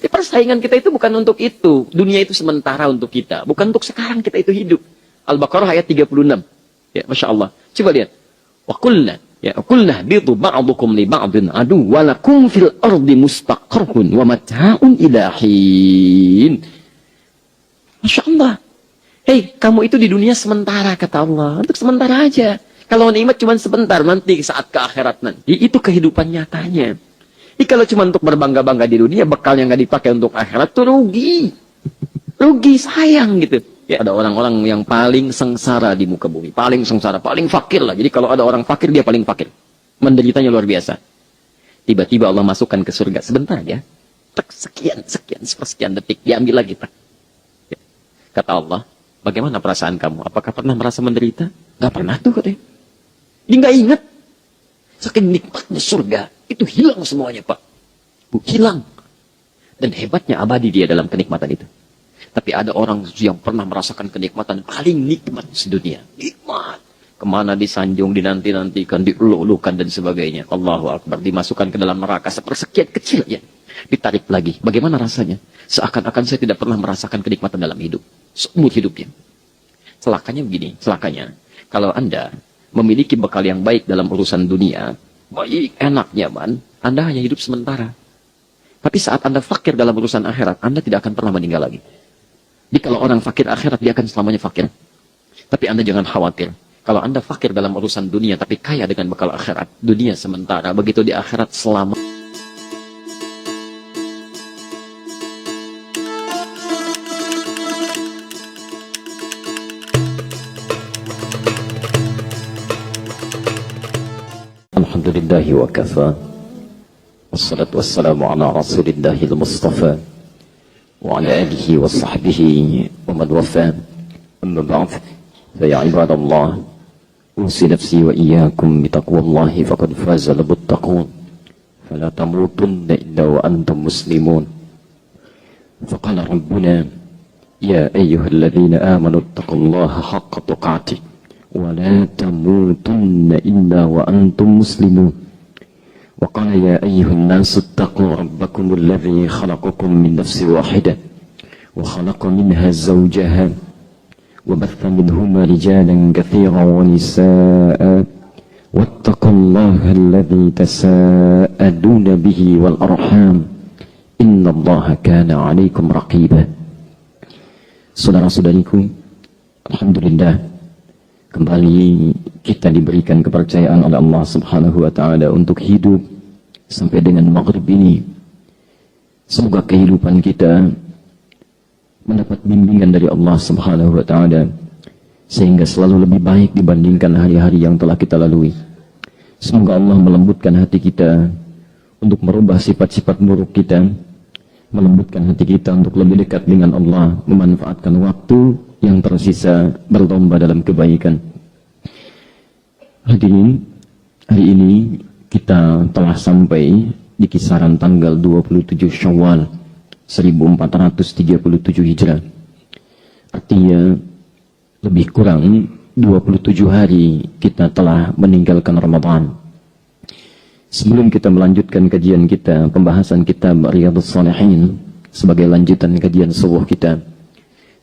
Persaingan kita itu bukan untuk itu. Dunia itu sementara untuk kita. Bukan untuk sekarang kita itu hidup. Al-Baqarah ayat 36. Ya, Masya Allah. Coba lihat. Wa qulna. Ya, qulna bidu ba'dukum li ba'din adu walakum fil ardi mustaqarrun wa mata'un ilahin. Masya Allah. Hei, kamu itu di dunia sementara, kata Allah. Untuk sementara aja. Kalau nikmat cuma sebentar, nanti saat ke akhirat nanti, itu kehidupan nyatanya. Jadi kalau cuma untuk berbangga-bangga di dunia, bekal yang nggak dipakai untuk akhirat, tuh rugi. Rugi, sayang gitu. Ya, ada orang-orang yang paling sengsara di muka bumi. Paling sengsara, paling fakir lah. Jadi kalau ada orang fakir, dia paling fakir. Menderitanya luar biasa. Tiba-tiba Allah masukkan ke surga. Sebentar ya. Sekian detik. Diambil lagi. Ya. Kata Allah, bagaimana perasaan kamu? Apakah pernah merasa menderita? Gak pernah tuh katanya. Dia gak ingat. Saking nikmatnya surga. Itu hilang semuanya, Pak. Hilang. Dan hebatnya abadi dia dalam kenikmatan itu. Tapi ada orang yang pernah merasakan kenikmatan paling nikmat sedunia. Nikmat. Kemana disanjung, dinanti-nantikan, diulu-ulukan dan sebagainya. Allahu Akbar. Dimasukkan ke dalam neraka sepersekian kecil ya. Ditarik lagi. Bagaimana rasanya? Seakan-akan saya tidak pernah merasakan kenikmatan dalam hidup. Seumur hidupnya. Celakanya begini. Celakanya. Kalau Anda memiliki bekal yang baik dalam urusan dunia, baik, enak, nyaman, Anda hanya hidup sementara. Tapi saat Anda fakir dalam urusan akhirat, Anda tidak akan pernah meninggal lagi. Jadi kalau orang fakir akhirat, dia akan selamanya fakir. Tapi Anda jangan khawatir. Kalau Anda fakir dalam urusan dunia, tapi kaya dengan bekal akhirat, dunia sementara, begitu di akhirat selama. Alhamdulillahi wa kafa. Wassalatu wassalamu ala rasulillahil mustafa. Wa ala alihi wa sahbihi wa man wafa. Amma ba'd. Faya ibadallah. Usi nafsi wa iyyakum bitaqwallahi faqad faza al-muttaqun. Fala tamutunna illa wa antum muslimun. Faqala rabbuna ya ayyuhalladzina amanu ittaqullaha haqqa tuqatih. ولا تموتن إلا وأنتم مسلمون وقال يا أيها الناس اتقوا ربكم الذي خلقكم من نفس واحدة وخلق منها زوجها وبث منهما رجالا كثيرا ونساء واتقوا الله الذي تساءلون به والأرحام إن الله كان عليكم رقيبا. Saudara-saudariku, alhamdulillah, kembali kita diberikan kepercayaan oleh Allah Subhanahu wa Ta'ala untuk hidup sampai dengan maghrib ini. Semoga kehidupan kita mendapat bimbingan dari Allah Subhanahu wa Ta'ala sehingga selalu lebih baik dibandingkan hari-hari yang telah kita lalui. Semoga Allah melembutkan hati kita untuk merubah sifat-sifat buruk kita, melembutkan hati kita untuk lebih dekat dengan Allah, memanfaatkan waktu yang tersisa berlomba dalam kebaikan. Hadirin, hari ini kita telah sampai di kisaran tanggal 27 Syawal 1437 Hijrah. Artinya lebih kurang 27 hari kita telah meninggalkan Ramadan. Sebelum kita melanjutkan kajian kita, pembahasan kitab Riyadhus Shalihin sebagai lanjutan kajian subuh kita,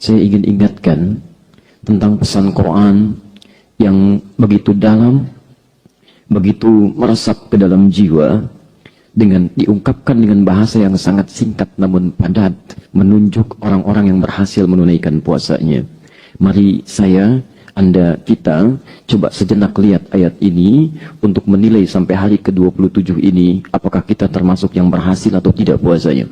saya ingin ingatkan tentang pesan Quran yang begitu dalam, begitu meresap ke dalam jiwa, dengan diungkapkan dengan bahasa yang sangat singkat namun padat, menunjuk orang-orang yang berhasil menunaikan puasanya. Mari saya, Anda, kita coba sejenak lihat ayat ini untuk menilai sampai hari ke-27 ini apakah kita termasuk yang berhasil atau tidak puasanya.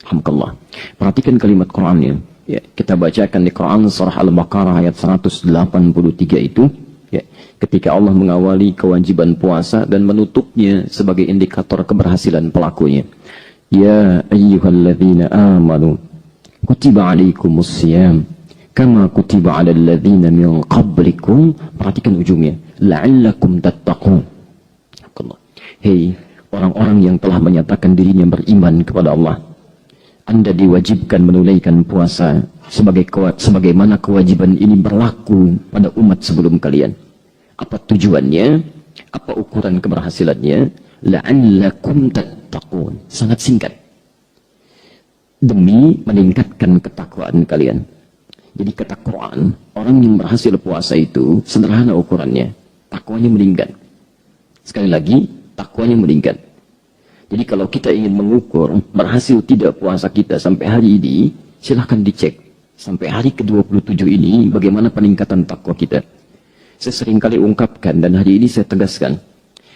Alhamdulillah. Perhatikan kalimat Qurannya. Ya, kita bacakan di Quran surah Al-Baqarah ayat 183 itu, ya, ketika Allah mengawali kewajiban puasa dan menutupnya sebagai indikator keberhasilan pelakunya. Ya ayyuhalladzina amanu kutiba alaikumus siyam kama kutiba alal ladzina min qablikum. Perhatikan ujungnya, la'allakum tattaqun. Hei orang-orang yang telah menyatakan dirinya beriman kepada Allah, Anda diwajibkan menunaikan puasa sebagaimana kewajiban ini berlaku pada umat sebelum kalian. Apa tujuannya? Apa ukuran keberhasilannya? La'allakum tattaqun. Sangat singkat. demi meningkatkan ketakwaan kalian. Jadi kata Quran, orang yang berhasil puasa itu sederhana ukurannya, takwanya meningkat. Sekali lagi, takwanya meningkat. Jadi kalau kita ingin mengukur berhasil tidak puasa kita sampai hari ini, silahkan dicek. Sampai hari ke-27 ini, bagaimana peningkatan takwa kita. Saya sering kali ungkapkan, dan hari ini saya tegaskan.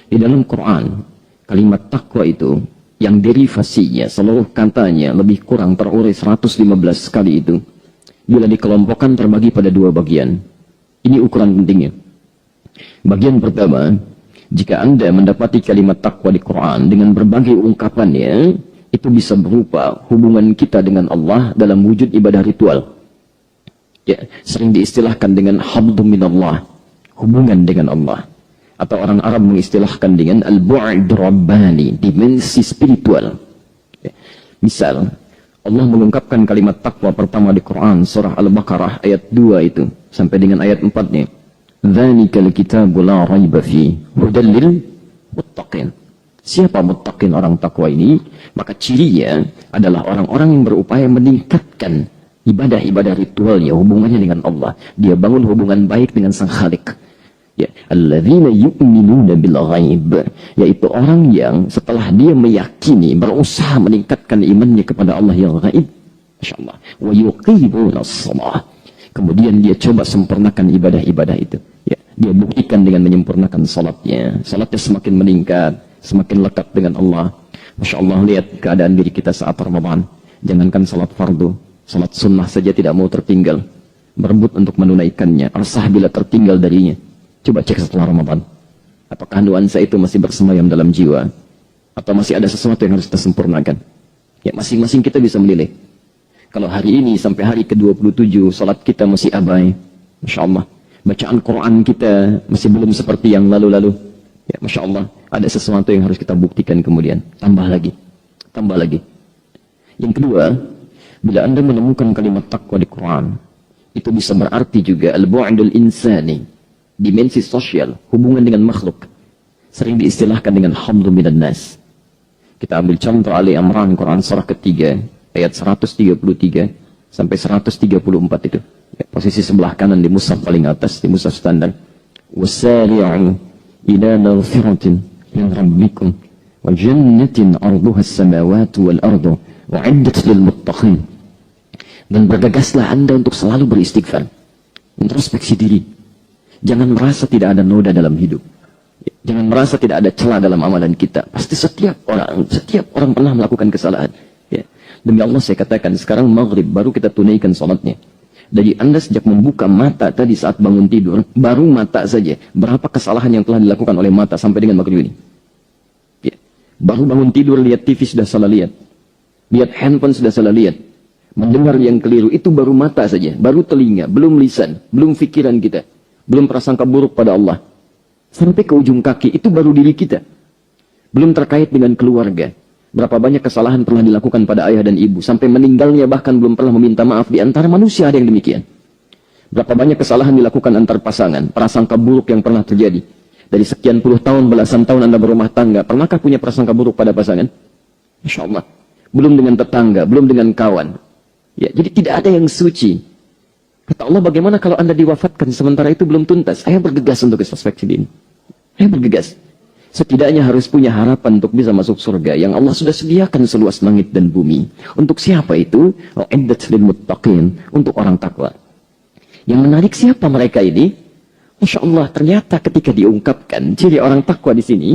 Di dalam Quran, kalimat takwa itu, yang derivasinya, seluruh katanya lebih kurang terurai 115 kali itu, bila dikelompokkan terbagi pada dua bagian. Ini ukuran pentingnya. Bagian pertama, jika Anda mendapati kalimat takwa di Quran dengan berbagai ungkapannya, itu bisa berupa hubungan kita dengan Allah dalam wujud ibadah ritual. Ya, sering diistilahkan dengan habdu minallah, hubungan dengan Allah. Atau orang Arab mengistilahkan dengan al-bu'd rabbani, dimensi spiritual. Ya. Misal, Allah mengungkapkan kalimat takwa pertama di Quran, surah Al-Baqarah ayat 2 itu, sampai dengan ayat 4-nya. Dzalikal kitabu la raiba fi hudal lil muttaqin. Siapa muttaqin orang takwa ini? Maka cirinya adalah orang-orang yang berupaya meningkatkan ibadah-ibadah ritualnya, hubungannya dengan Allah. Dia bangun hubungan baik dengan Sang Khalik. Ya, alladzina yu'minuna bil ghaib, yaitu orang yang setelah dia meyakini, berusaha meningkatkan imannya kepada Allah yang ghaib, masyaallah, wa yuqimunas shalah, kemudian dia coba sempurnakan ibadah-ibadah itu. Ya, dia buktikan dengan menyempurnakan salatnya. Salatnya semakin meningkat, semakin lekat dengan Allah. Masyaallah, lihat keadaan diri kita saat Ramadan. Jangankan salat fardu, salat sunnah saja tidak mau tertinggal, berebut untuk menunaikannya, resah bila tertinggal darinya. Coba cek setelah Ramadan. Apakah nuansa itu masih bersemayam dalam jiwa? Atau masih ada sesuatu yang harus kita sempurnakan? Ya, masing-masing kita bisa menilai. Kalau hari ini sampai hari ke-27, salat kita masih abai, Masya Allah. Bacaan Quran kita masih belum seperti yang lalu-lalu. Ya, Masya Allah. Ada sesuatu yang harus kita buktikan kemudian. Tambah lagi. Tambah lagi. Yang kedua, bila Anda menemukan kalimat takwa di Quran, itu bisa berarti juga al-bu'dul insani, dimensi sosial, hubungan dengan makhluk. Sering diistilahkan dengan hamdu minan nas. Kita ambil contoh Ali Imran, Quran surah ketiga, ayat 133 sampai 134 itu. Ya, posisi sebelah kanan di mushaf paling atas, di mushaf standar. Wasari'u ila maghfiratin min rabbikum wa jannatin 'arduha as-samawati wal ardu wa'iddat lil muttaqin. Dan bergegaslah Anda untuk selalu beristighfar, introspeksi diri. Jangan merasa tidak ada noda dalam hidup. Jangan merasa tidak ada celah dalam amalan kita. Pasti setiap orang pernah melakukan kesalahan. Ya. Demi Allah saya katakan, sekarang maghrib baru kita tunaikan salatnya. Dari Anda sejak membuka mata tadi saat bangun tidur, baru mata saja, berapa kesalahan yang telah dilakukan oleh mata sampai dengan maghrib ini? Ya. Baru bangun tidur, lihat TV sudah salah lihat. Lihat handphone sudah salah lihat. Mendengar yang keliru, itu baru mata saja. Baru telinga, belum lisan, belum pikiran kita. Belum prasangka buruk pada Allah. Sampai ke ujung kaki, itu baru diri kita. Belum terkait dengan keluarga. Berapa banyak kesalahan pernah dilakukan pada ayah dan ibu. Sampai meninggalnya bahkan belum pernah meminta maaf. Di antara manusia ada yang demikian. Berapa banyak kesalahan dilakukan antar pasangan. Prasangka buruk yang pernah terjadi. Dari sekian puluh tahun, belasan tahun Anda berumah tangga. Pernahkah punya prasangka buruk pada pasangan? Masya Allah. Belum dengan tetangga, belum dengan kawan. Ya, jadi tidak ada yang suci. Kata Allah, bagaimana kalau Anda diwafatkan sementara itu belum tuntas? Saya bergegas untuk introspeksi diri. Saya bergegas. Setidaknya harus punya harapan untuk bisa masuk surga yang Allah sudah sediakan seluas langit dan bumi. Untuk siapa itu? U'iddat lil muttaqin, untuk orang takwa. Yang menarik siapa mereka ini? Masya Allah, ternyata ketika diungkapkan ciri orang takwa di sini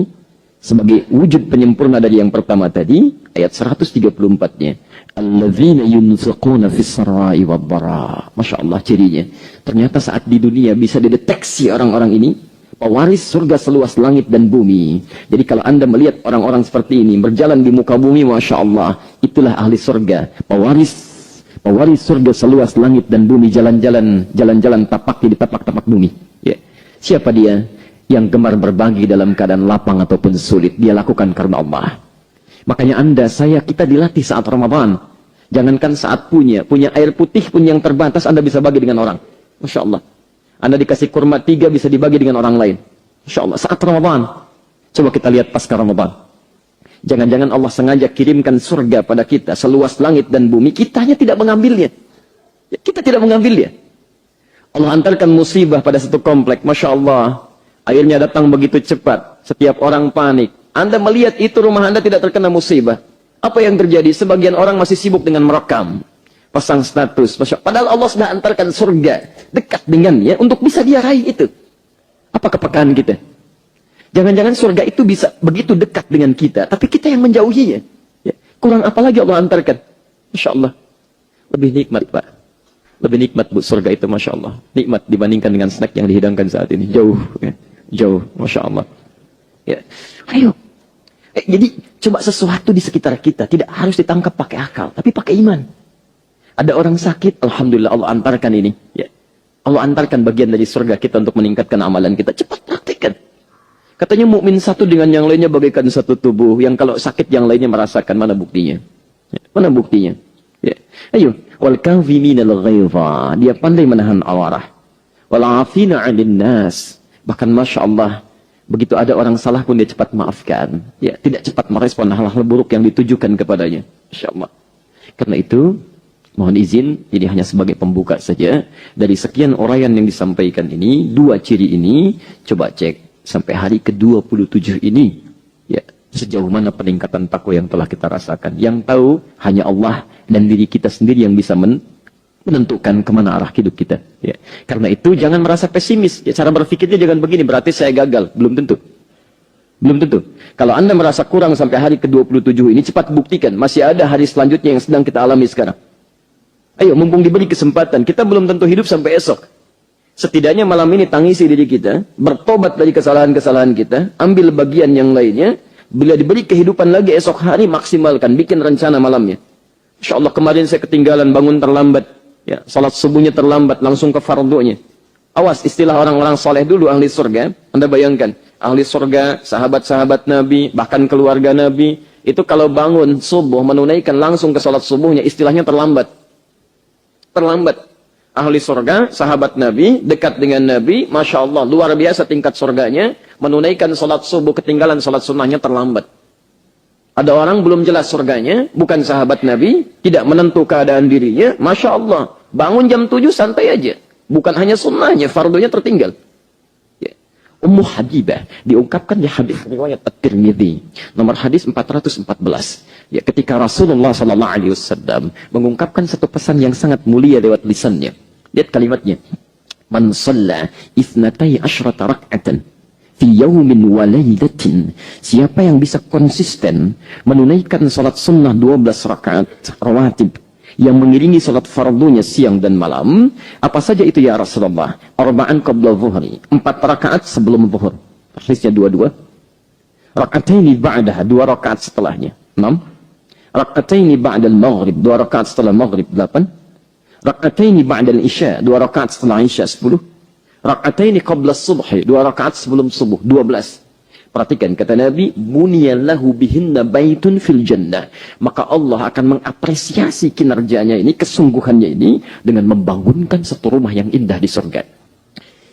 sebagai wujud penyempurna dari yang pertama tadi, ayat 134-nya. Alladzina yunfiquna fis sarai wad dara. Masya Allah cirinya. Ternyata saat di dunia bisa dideteksi orang-orang ini pewaris surga seluas langit dan bumi. Jadi kalau Anda melihat orang-orang seperti ini berjalan di muka bumi, Masya Allah, itulah ahli surga. Pewaris surga seluas langit dan bumi, jalan-jalan tapak di tapak-tapak bumi. Ya. Siapa dia? Yang gemar berbagi dalam keadaan lapang ataupun sulit. Dia lakukan karena Allah. Makanya kita dilatih saat Ramadan. Jangankan saat punya air putih pun yang terbatas Anda bisa bagi dengan orang. Masya Allah. Anda dikasih kurma 3 bisa dibagi dengan orang lain. Masya Allah. Saat Ramadan. Coba kita lihat pasca Ramadan. Jangan-jangan Allah sengaja kirimkan surga pada kita seluas langit dan bumi, kitanya tidak mengambilnya. Ya, kita tidak mengambilnya. Allah antarkan musibah pada satu komplek, Masya Allah. Airnya datang begitu cepat, setiap orang panik. Anda melihat itu rumah Anda tidak terkena musibah. Apa yang terjadi? Sebagian orang masih sibuk dengan merekam, pasang status. Padahal Allah sudah antarkan surga dekat dengannya untuk bisa dia raih itu. Apa kepekaan kita? Jangan-jangan surga itu bisa begitu dekat dengan kita, tapi kita yang menjauhinya. Ya. Kurang apa lagi Allah antarkan? Masya Allah. Lebih nikmat, Pak. Lebih nikmat, Bu, surga itu, Masya Allah. Nikmat dibandingkan dengan snack yang dihidangkan saat ini. Jauh. Ya. Jauh, Masya Allah. Ya. Ayo. Jadi, coba sesuatu di sekitar kita. Tidak harus ditangkap pakai akal, tapi pakai iman. Ada orang sakit, Alhamdulillah Allah antarkan ini. Ya. Allah antarkan bagian dari surga kita untuk meningkatkan amalan kita. Cepat praktikkan. Katanya mukmin satu dengan yang lainnya bagaikan satu tubuh. Yang kalau sakit yang lainnya merasakan. Mana buktinya? Ya. Mana buktinya? Ya. Ayo. Wal kaziminal ghaidha. Dia pandai menahan amarah. Wal afina 'anil nas. Bahkan Masya Allah, begitu ada orang salah pun dia cepat maafkan. Ya, tidak cepat merespon hal-hal buruk yang ditujukan kepadanya. Masya Allah. Karena itu, mohon izin, ini hanya sebagai pembuka saja. Dari sekian uraian yang disampaikan ini, dua ciri ini, coba cek sampai hari ke-27 ini. Ya, sejauh mana peningkatan takwa yang telah kita rasakan. Yang tahu hanya Allah dan diri kita sendiri yang bisa menentukan kemana arah hidup kita. Ya. Karena itu jangan merasa pesimis. Ya, cara berpikirnya jangan begini, berarti saya gagal. Belum tentu. Belum tentu. Kalau Anda merasa kurang sampai hari ke-27 ini, cepat buktikan. Masih ada hari selanjutnya yang sedang kita alami sekarang. Ayo, mumpung diberi kesempatan. Kita belum tentu hidup sampai esok. Setidaknya malam ini tangisi diri kita, bertobat dari kesalahan-kesalahan kita, ambil bagian yang lainnya. Bila diberi kehidupan lagi esok hari, maksimalkan, bikin rencana malamnya. Insya Allah kemarin saya ketinggalan, bangun terlambat. Ya, salat subuhnya terlambat, langsung ke fardunya. Awas, istilah orang-orang soleh dulu ahli surga. Anda bayangkan, ahli surga, sahabat-sahabat Nabi, bahkan keluarga Nabi, itu kalau bangun subuh, menunaikan langsung ke salat subuhnya, istilahnya terlambat. Terlambat. Ahli surga, sahabat Nabi, dekat dengan Nabi, Masya Allah, luar biasa tingkat surganya, menunaikan salat subuh, ketinggalan salat sunnahnya terlambat. Ada orang belum jelas surganya, bukan sahabat Nabi, tidak menentu keadaan dirinya, Masya Allah, bangun jam 7 santai aja. Bukan hanya sunnahnya, fardunya tertinggal. Ya. Ummu Habibah, diungkapkan di hadis riwayat At-Tirmidzi, nomor hadis 414. Ya, ketika Rasulullah SAW mengungkapkan satu pesan yang sangat mulia lewat lisannya. Lihat kalimatnya. Man shalla ithnatai asyrata rak'atan fi yaumin wa lailatin. Siapa yang bisa konsisten menunaikan salat sunnah 12 rakaat rawatib yang mengiringi salat fardunya siang dan malam, apa saja itu ya Rasulullah? Arba'an qabla dhuhri, 4 rakaat sebelum zuhur. Hadisnya 22. Rak'ataini ba'daha, 2 rakaat setelahnya. 6. Rak'ataini ba'dal maghrib, 2 rakaat setelah maghrib. 8. Rak'ataini ba'dal isya, 2 rakaat setelah isya. 10. Rak'ataini qabla subhi, 2 rakaat sebelum subuh. 12. Perhatikan, kata Nabi, buniyallahu bihinna baitun fil jannah. Maka Allah akan mengapresiasi kinerjanya ini, kesungguhannya ini, dengan membangunkan satu rumah yang indah di surga.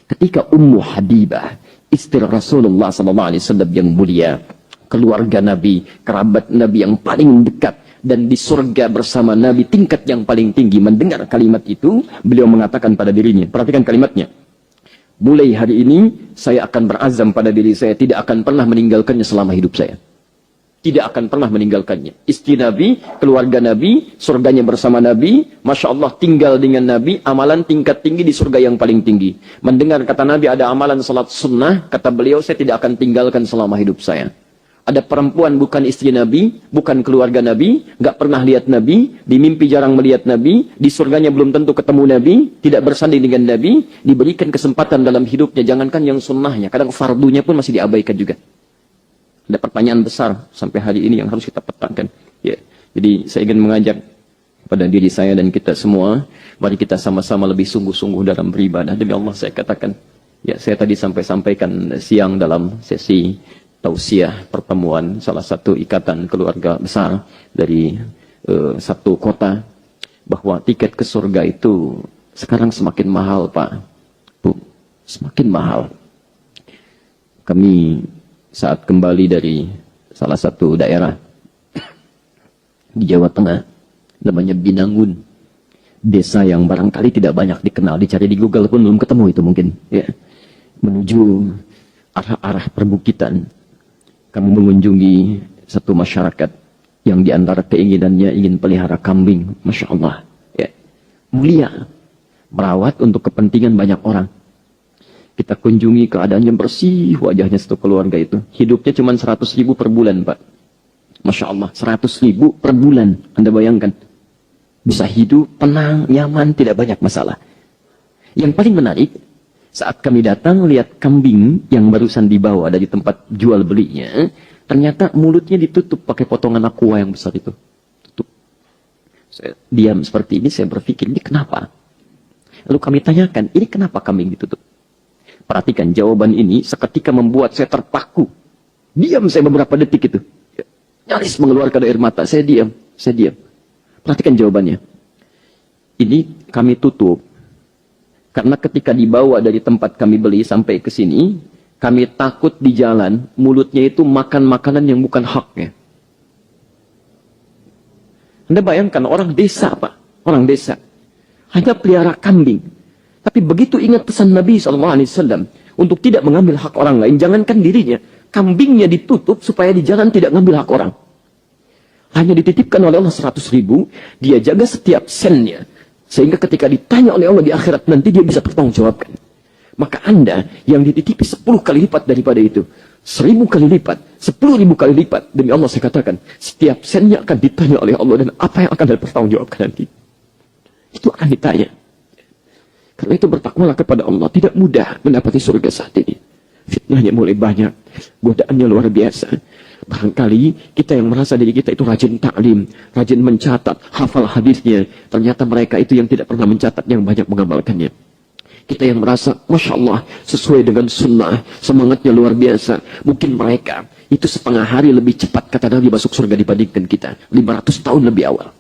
Ketika Ummu Habibah, istri Rasulullah SAW yang mulia, keluarga Nabi, kerabat Nabi yang paling dekat, dan di surga bersama Nabi tingkat yang paling tinggi, mendengar kalimat itu, beliau mengatakan pada dirinya, perhatikan kalimatnya, mulai hari ini saya akan berazam pada diri saya tidak akan pernah meninggalkannya selama hidup saya. Tidak akan pernah meninggalkannya. Istri Nabi, keluarga Nabi, surganya bersama Nabi, Masya Allah tinggal dengan Nabi, amalan tingkat tinggi di surga yang paling tinggi. Mendengar kata Nabi ada amalan salat sunnah, kata beliau saya tidak akan tinggalkan selama hidup saya. Ada perempuan bukan istri Nabi, bukan keluarga Nabi, nggak pernah lihat Nabi, di mimpi jarang melihat Nabi, di surganya belum tentu ketemu Nabi, tidak bersanding dengan Nabi, diberikan kesempatan dalam hidupnya, jangankan yang sunnahnya, kadang fardunya pun masih diabaikan juga. Ada pertanyaan besar sampai hari ini yang harus kita petangkan. Ya. Jadi saya ingin mengajak pada diri saya dan kita semua, mari kita sama-sama lebih sungguh-sungguh dalam beribadah. Demi Allah saya katakan, ya saya tadi sampaikan siang dalam sesi tausiah pertemuan salah satu ikatan keluarga besar dari satu kota, bahwa tiket ke surga itu sekarang semakin mahal, Pak, Bu, semakin mahal. Kami saat kembali dari salah satu daerah di Jawa Tengah, namanya Binangun. Desa yang barangkali tidak banyak dikenal, dicari di Google pun belum ketemu itu mungkin. Ya. Menuju arah-arah perbukitan, kami mengunjungi satu masyarakat yang diantara keinginannya ingin pelihara kambing. Masya Allah. Ya. Mulia. Merawat untuk kepentingan banyak orang. Kita kunjungi keadaannya bersih, wajahnya satu keluarga itu. Hidupnya cuma 100.000 per bulan, Pak. Masya Allah, 100.000 per bulan. Anda bayangkan. Bisa hidup, tenang, nyaman, tidak banyak masalah. Yang paling menarik, saat kami datang lihat kambing yang barusan dibawa dari tempat jual belinya, ternyata mulutnya ditutup pakai potongan aqua yang besar itu. Tutup. Saya diam seperti ini, saya berpikir, ini kenapa? Lalu kami tanyakan, ini kenapa kambing ditutup? Perhatikan, jawaban ini seketika membuat saya terpaku. Diam saya beberapa detik itu. Nyaris mengeluarkan air mata. Saya diam. Perhatikan jawabannya. Ini kami tutup. Karena ketika dibawa dari tempat kami beli sampai ke sini, kami takut di jalan, mulutnya itu makan makanan yang bukan haknya. Anda bayangkan, orang desa, Pak. Orang desa. Hanya pelihara kambing. Tapi begitu ingat pesan Nabi SAW untuk tidak mengambil hak orang lain, jangankan dirinya, kambingnya ditutup supaya di jalan tidak mengambil hak orang. Hanya dititipkan oleh Allah 100.000, dia jaga setiap sennya. Sehingga ketika ditanya oleh Allah di akhirat, nanti dia bisa bertanggungjawabkan. Maka Anda yang dititipi 10 kali lipat daripada itu, 1.000 kali lipat, 10.000 kali lipat, demi Allah saya katakan, setiap sennya akan ditanya oleh Allah, dan apa yang akan dipertanggungjawabkan nanti. Itu akan ditanya. Karena itu bertakwalah kepada Allah. Tidak mudah mendapati surga saat ini. Fitnahnya mulai banyak. Godaannya luar biasa. Barangkali kita yang merasa diri kita itu rajin taklim, rajin mencatat, hafal hadisnya. Ternyata mereka itu yang tidak pernah mencatat, yang banyak mengamalkannya. Kita yang merasa, Masya Allah, sesuai dengan sunnah, semangatnya luar biasa. Mungkin mereka itu setengah hari lebih cepat, kata Nabi, masuk surga dibandingkan kita. 500 tahun lebih awal.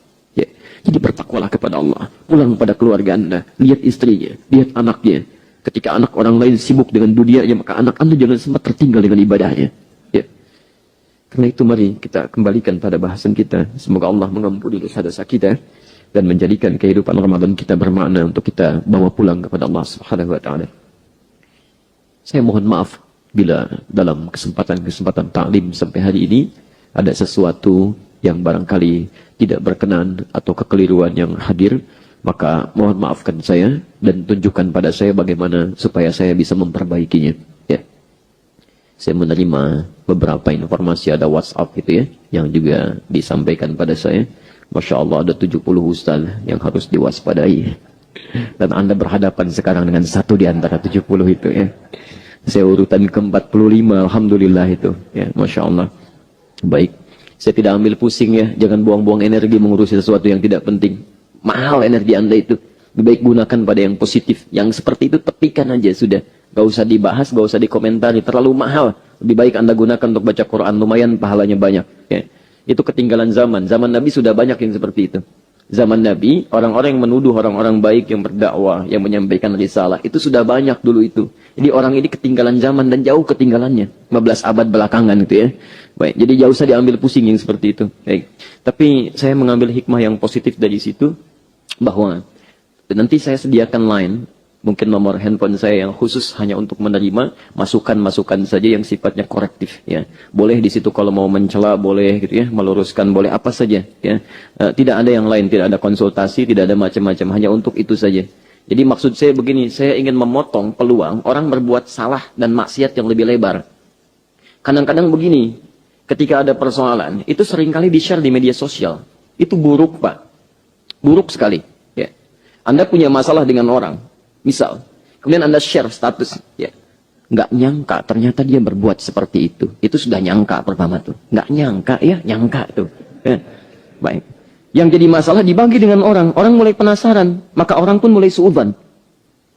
Jadi bertakwalah kepada Allah. Pulang pada keluarga Anda. Lihat istrinya. Lihat anaknya. Ketika anak orang lain sibuk dengan dunianya, maka anak Anda jangan sempat tertinggal dengan ibadahnya. Ya. Karena itu mari kita kembalikan pada bahasan kita. Semoga Allah mengampuni dosa-dosa kita. Dan menjadikan kehidupan Ramadan kita bermakna untuk kita bawa pulang kepada Allah Subhanahu wa Ta'ala. Saya mohon maaf bila dalam kesempatan-kesempatan taklim sampai hari ini ada sesuatu yang barangkali tidak berkenan atau kekeliruan yang hadir, maka mohon maafkan saya dan tunjukkan pada saya bagaimana supaya saya bisa memperbaikinya. Ya. Saya menerima beberapa informasi, ada WhatsApp gitu ya, yang juga disampaikan pada saya. Masya Allah, ada 70 ustaz yang harus diwaspadai. Dan Anda berhadapan sekarang dengan satu di antara 70 itu ya. Saya urutan ke-45, Alhamdulillah itu. Ya, Masya Allah. Baik. Saya tidak ambil pusing ya, jangan buang-buang energi mengurusi sesuatu yang tidak penting. Mahal energi Anda itu. Lebih baik gunakan pada yang positif. Yang seperti itu tepikan aja sudah. Gak usah dibahas, gak usah dikomentari. Terlalu mahal. Lebih baik Anda gunakan untuk baca Quran. Lumayan pahalanya banyak. Ya. Itu ketinggalan zaman. Zaman Nabi sudah banyak yang seperti itu. Zaman Nabi, orang-orang yang menuduh orang-orang baik yang berdakwah, yang menyampaikan risalah, itu sudah banyak dulu itu. Jadi orang ini ketinggalan zaman dan jauh ketinggalannya. 15 abad belakangan itu ya. Baik, jadi jauh usah diambil pusing yang seperti itu. Baik. Tapi saya mengambil hikmah yang positif dari situ, bahwa nanti saya sediakan line, mungkin nomor handphone saya yang khusus hanya untuk menerima masukan-masukan saja yang sifatnya korektif ya. Boleh di situ kalau mau mencela boleh gitu ya, meluruskan boleh apa saja ya. Tidak ada yang lain, tidak ada konsultasi, tidak ada macam-macam, hanya untuk itu saja. Jadi maksud saya begini, saya ingin memotong peluang orang berbuat salah dan maksiat yang lebih lebar. Kadang-kadang begini, ketika ada persoalan, itu seringkali di-share di media sosial. Itu buruk, Pak. Buruk sekali ya. Anda punya masalah dengan orang, misal, kemudian Anda share status, ya, nggak nyangka ternyata dia berbuat seperti itu. Itu sudah nyangka pertama tuh, nggak nyangka ya, nyangka tuh. Ya. Baik. Yang jadi masalah dibagi dengan orang, orang mulai penasaran, maka orang pun mulai suudzon,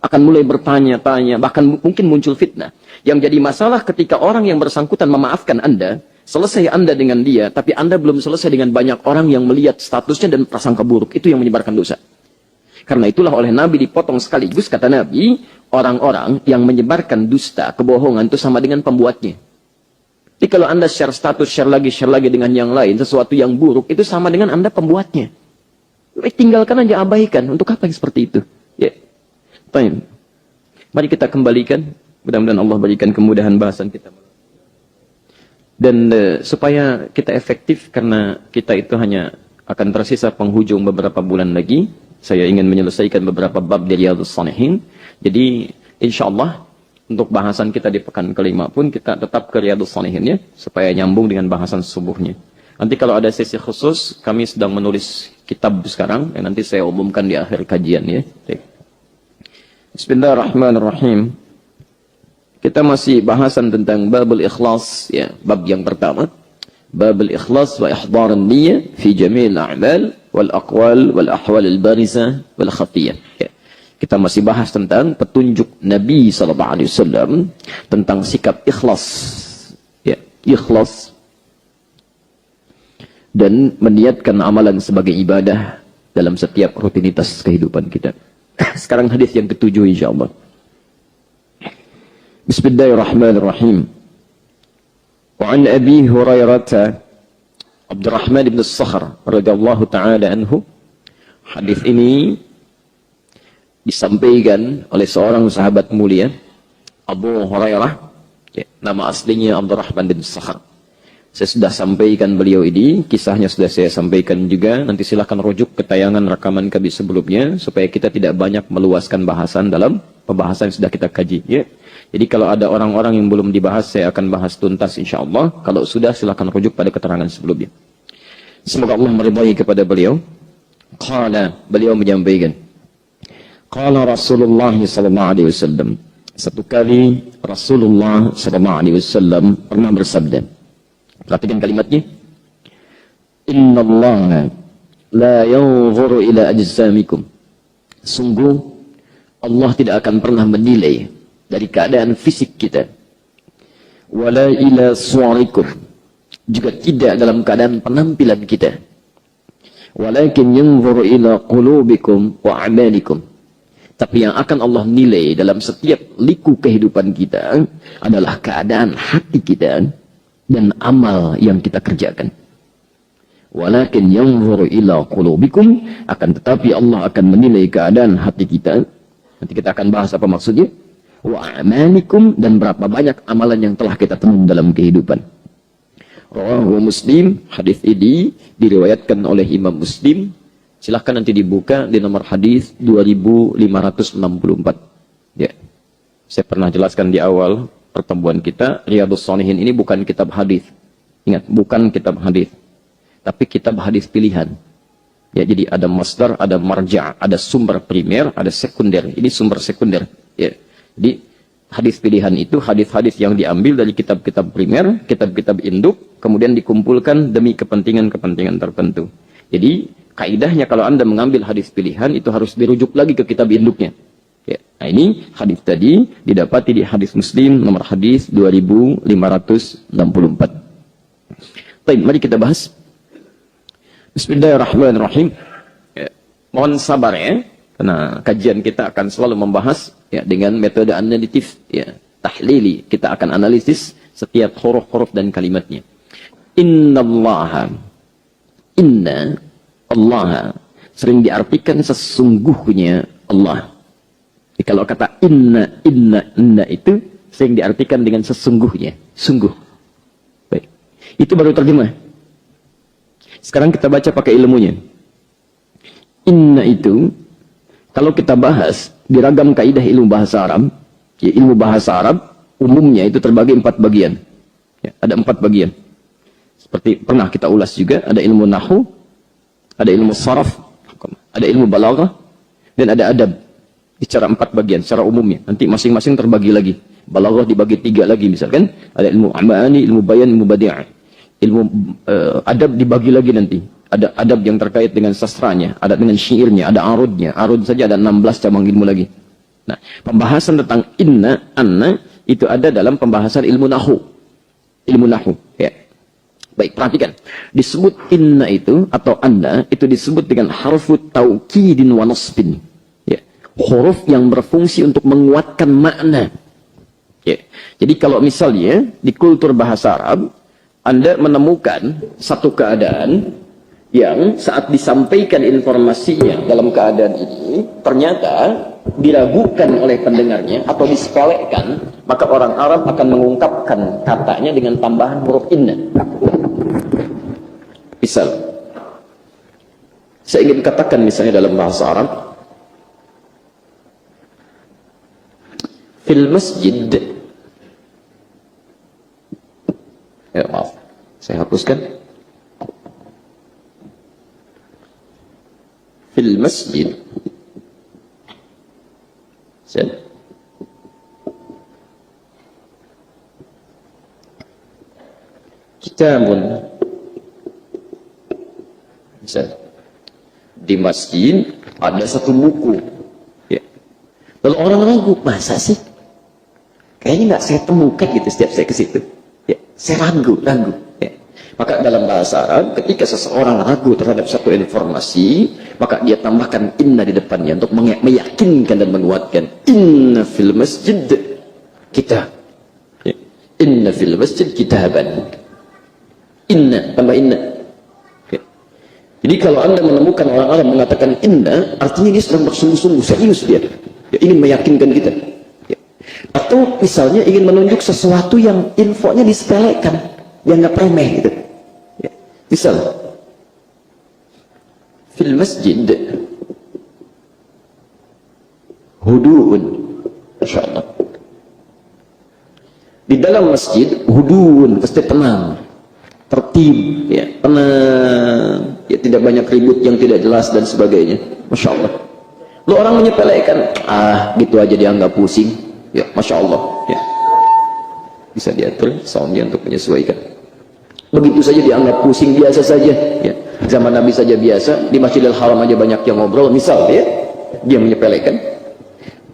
akan mulai bertanya-tanya, bahkan mungkin muncul fitnah. Yang jadi masalah ketika orang yang bersangkutan memaafkan Anda, selesai Anda dengan dia, tapi Anda belum selesai dengan banyak orang yang melihat statusnya dan prasangka buruk, itu yang menyebarkan dosa. Karena itulah oleh Nabi dipotong sekaligus, kata Nabi, orang-orang yang menyebarkan dusta, kebohongan itu sama dengan pembuatnya. Jadi kalau Anda share status, share lagi dengan yang lain, sesuatu yang buruk, itu sama dengan Anda pembuatnya. Tinggalkan aja, abaikan. Untuk apa yang seperti itu? Ya. Baik. Mari kita kembalikan. Mudah-mudahan Allah berikan kemudahan bahasan kita. Dan supaya kita efektif, karena kita itu hanya akan tersisa penghujung beberapa bulan lagi, saya ingin menyelesaikan beberapa bab dari Riyadhus Shalihin. Jadi, insya Allah, untuk bahasan kita di pekan kelima pun, kita tetap ke Riyadhus Shalihin ya, supaya nyambung dengan bahasan subuhnya. Nanti kalau ada sesi khusus, kami sedang menulis kitab sekarang, yang nanti saya umumkan di akhir kajian ya. Bismillahirrahmanirrahim. Kita masih bahasan tentang babul ikhlas ya, bab yang pertama. Babul ikhlas wa ihdar an-niyyah fi jami' al-a'mal wal aqwal wal ahwal al-barizah wal khafiyah. Ya. Kita masih bahas tentang petunjuk Nabi SAW tentang sikap ikhlas. Ya, ikhlas dan meniatkan amalan sebagai ibadah dalam setiap rutinitas kehidupan kita. Sekarang hadis yang ketujuh insyaallah. Bismillahirrahmanirrahim. Wa an Abi Hurairah Abdurrahman bin Sakhr radhiyallahu taala anhu. Hadis ini disampaikan oleh seorang sahabat mulia, Abu Hurairah, ya, nama aslinya Abdurrahman bin Sakhr. Saya sudah sampaikan beliau ini, kisahnya sudah saya sampaikan juga. Nanti silahkan rujuk ke tayangan rekaman kami sebelumnya, supaya kita tidak banyak meluaskan bahasan dalam pembahasan yang sudah kita kaji. Ya. Jadi kalau ada orang-orang yang belum dibahas, saya akan bahas tuntas insya Allah. Kalau sudah, silahkan rujuk pada keterangan sebelumnya. Semoga Allah meridai kepada beliau. Qala, beliau menyampaikan, Qala Rasulullah sallallahu alaihi wasallam. Satu kali Rasulullah sallallahu alaihi wasallam pernah bersabda. Perhatikan kalimatnya. Inna Allah la yanzuru ila ajsamikum. Sungguh Allah tidak akan pernah menilai dari keadaan fisik kita. Wala ila suwarikum. Juga tidak dalam keadaan penampilan kita. Walakin yanzuru ila qulubikum wa a'malikum. Tapi yang akan Allah nilai dalam setiap liku kehidupan kita adalah keadaan hati kita dan amal yang kita kerjakan. Walakin yanzuru ila qulubikum, akan tetapi Allah akan menilai keadaan hati kita. Nanti kita akan bahas apa maksudnya. Wa a'malikum, dan berapa banyak amalan yang telah kita temui dalam kehidupan. Rawahu Muslim, hadis ini diriwayatkan oleh Imam Muslim. Silahkan nanti dibuka di nomor hadis 2564. Ya. Saya pernah jelaskan di awal pertemuan kita, Riyadhus Shalihin ini bukan kitab hadis. Ingat, bukan kitab hadis. Tapi kitab hadis pilihan. Ya, jadi ada masdar, ada marja', ada sumber primer, ada sekunder. Ini sumber sekunder. Ya. Jadi hadis pilihan itu hadis-hadis yang diambil dari kitab-kitab primer, kitab-kitab induk, kemudian dikumpulkan demi kepentingan-kepentingan tertentu. Jadi kaidahnya kalau Anda mengambil hadis pilihan itu harus dirujuk lagi ke kitab induknya. Ya. Nah ini hadis tadi didapati di hadis Muslim nomor hadis 2564. Baik, mari kita bahas. Bismillahirrahmanirrahim. Ya. Mohon sabar ya, karena kajian kita akan selalu membahas ya dengan metode analitis ya, tahlili. Kita akan analisis setiap huruf-huruf dan kalimatnya. Innallaha, inna Allah sering diartikan sesungguhnya Allah. Jadi kalau kata inna itu sering diartikan dengan sesungguhnya, sungguh. Baik. Itu baru terjemah. Sekarang kita baca pakai ilmunya. Inna itu kalau kita bahas di ragam kaidah ilmu bahasa Arab, ya ilmu bahasa Arab umumnya itu terbagi 4 bagian. Ya, ada 4 bagian. Seperti pernah kita ulas juga, ada ilmu nahwu, ada ilmu saraf, ada ilmu balaghah, dan ada adab. Secara 4 bagian, secara umumnya. Nanti masing-masing terbagi lagi. Balaghah dibagi 3 lagi misalkan. Ada ilmu amani, ilmu bayan, ilmu badi'ah. Ilmu adab dibagi lagi nanti. Ada adab yang terkait dengan sastranya, ada dengan syairnya, ada arudnya. Arud saja ada 16 cabang ilmu lagi. Nah, pembahasan tentang inna, anna, itu ada dalam pembahasan ilmu nahwu. Ilmu nahwu, ya. Baik, perhatikan. Disebut inna itu atau anna itu disebut dengan harfu taukidin wa nasbin. Ya. Huruf yang berfungsi untuk menguatkan makna. Ya. Jadi kalau misalnya di kultur bahasa Arab, Anda menemukan satu keadaan yang saat disampaikan informasinya dalam keadaan ini, ternyata diragukan oleh pendengarnya atau disepelekan, maka orang Arab akan mengungkapkan katanya dengan tambahan huruf inna. Misal, saya ingin katakan misalnya dalam bahasa Arab, fil masjid. Ya, maaf, saya hapuskan. Fil masjid. Kitabun. Misal, di masjid ada satu buku. Ya. Lalu orang ragu, masa sih? Kayaknya nggak saya temukan gitu setiap saya ke situ. Ya, saya ragu. Ya. Maka dalam bahasa Arab, ketika seseorang ragu terhadap satu informasi, maka dia tambahkan inna di depannya untuk meyakinkan dan menguatkan. Inna fil masjid kitab. Ya. Inna fil masjid kitaban. Inna, tambah inna. Ya. Jadi kalau Anda menemukan orang Arab mengatakan inna, artinya dia sedang bersungguh-sungguh, serius dia. Ya, ingin meyakinkan kita. Atau misalnya ingin menunjuk sesuatu yang infonya disepelekan, yang nggak remeh gitu. Ya. Misal, fil masjid hudu'un, Masya Allah. Di dalam masjid hudu'un, pasti tenang, tertib, ya, tenang, ya, tidak banyak ribut yang tidak jelas dan sebagainya. Masya Allah. Lo orang menyepelekan, gitu aja dianggap pusing. Ya, Masya Allah, ya. Bisa diatur soundnya untuk menyesuaikan. Begitu saja dianggap pusing, biasa saja. Ya. Zaman Nabi saja biasa, di Masjidil Haram aja banyak yang ngobrol, misal ya, dia menyepelekan.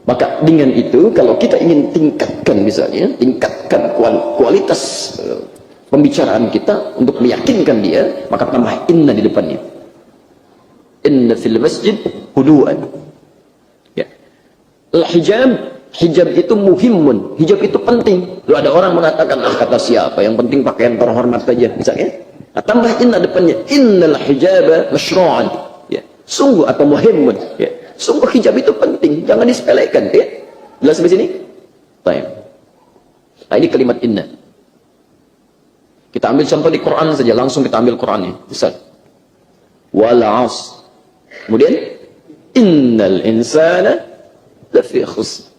Maka dengan itu, kalau kita ingin tingkatkan misalnya, tingkatkan kualitas pembicaraan kita untuk meyakinkan dia, maka tambah inna di depannya. Inna fil masjid hudu'an. Ya. Al-hijab, hijab itu muhimun, hijab itu penting. Lalu ada orang mengatakan, kata siapa, yang penting pakaian terhormat saja, misalnya. Nah, tambah inna depannya, innal hijaba masyru'an. Ya. Sungguh atau muhimun. Ya. Sungguh hijab itu penting, jangan disepelekan. Ya. Jelas sampai sini? Baik. Nah, ini kalimat inna. Kita ambil contoh di Quran saja, langsung kita ambil Qurannya. Misal, wal 'asr. Kemudian, innal insana lafi khusr.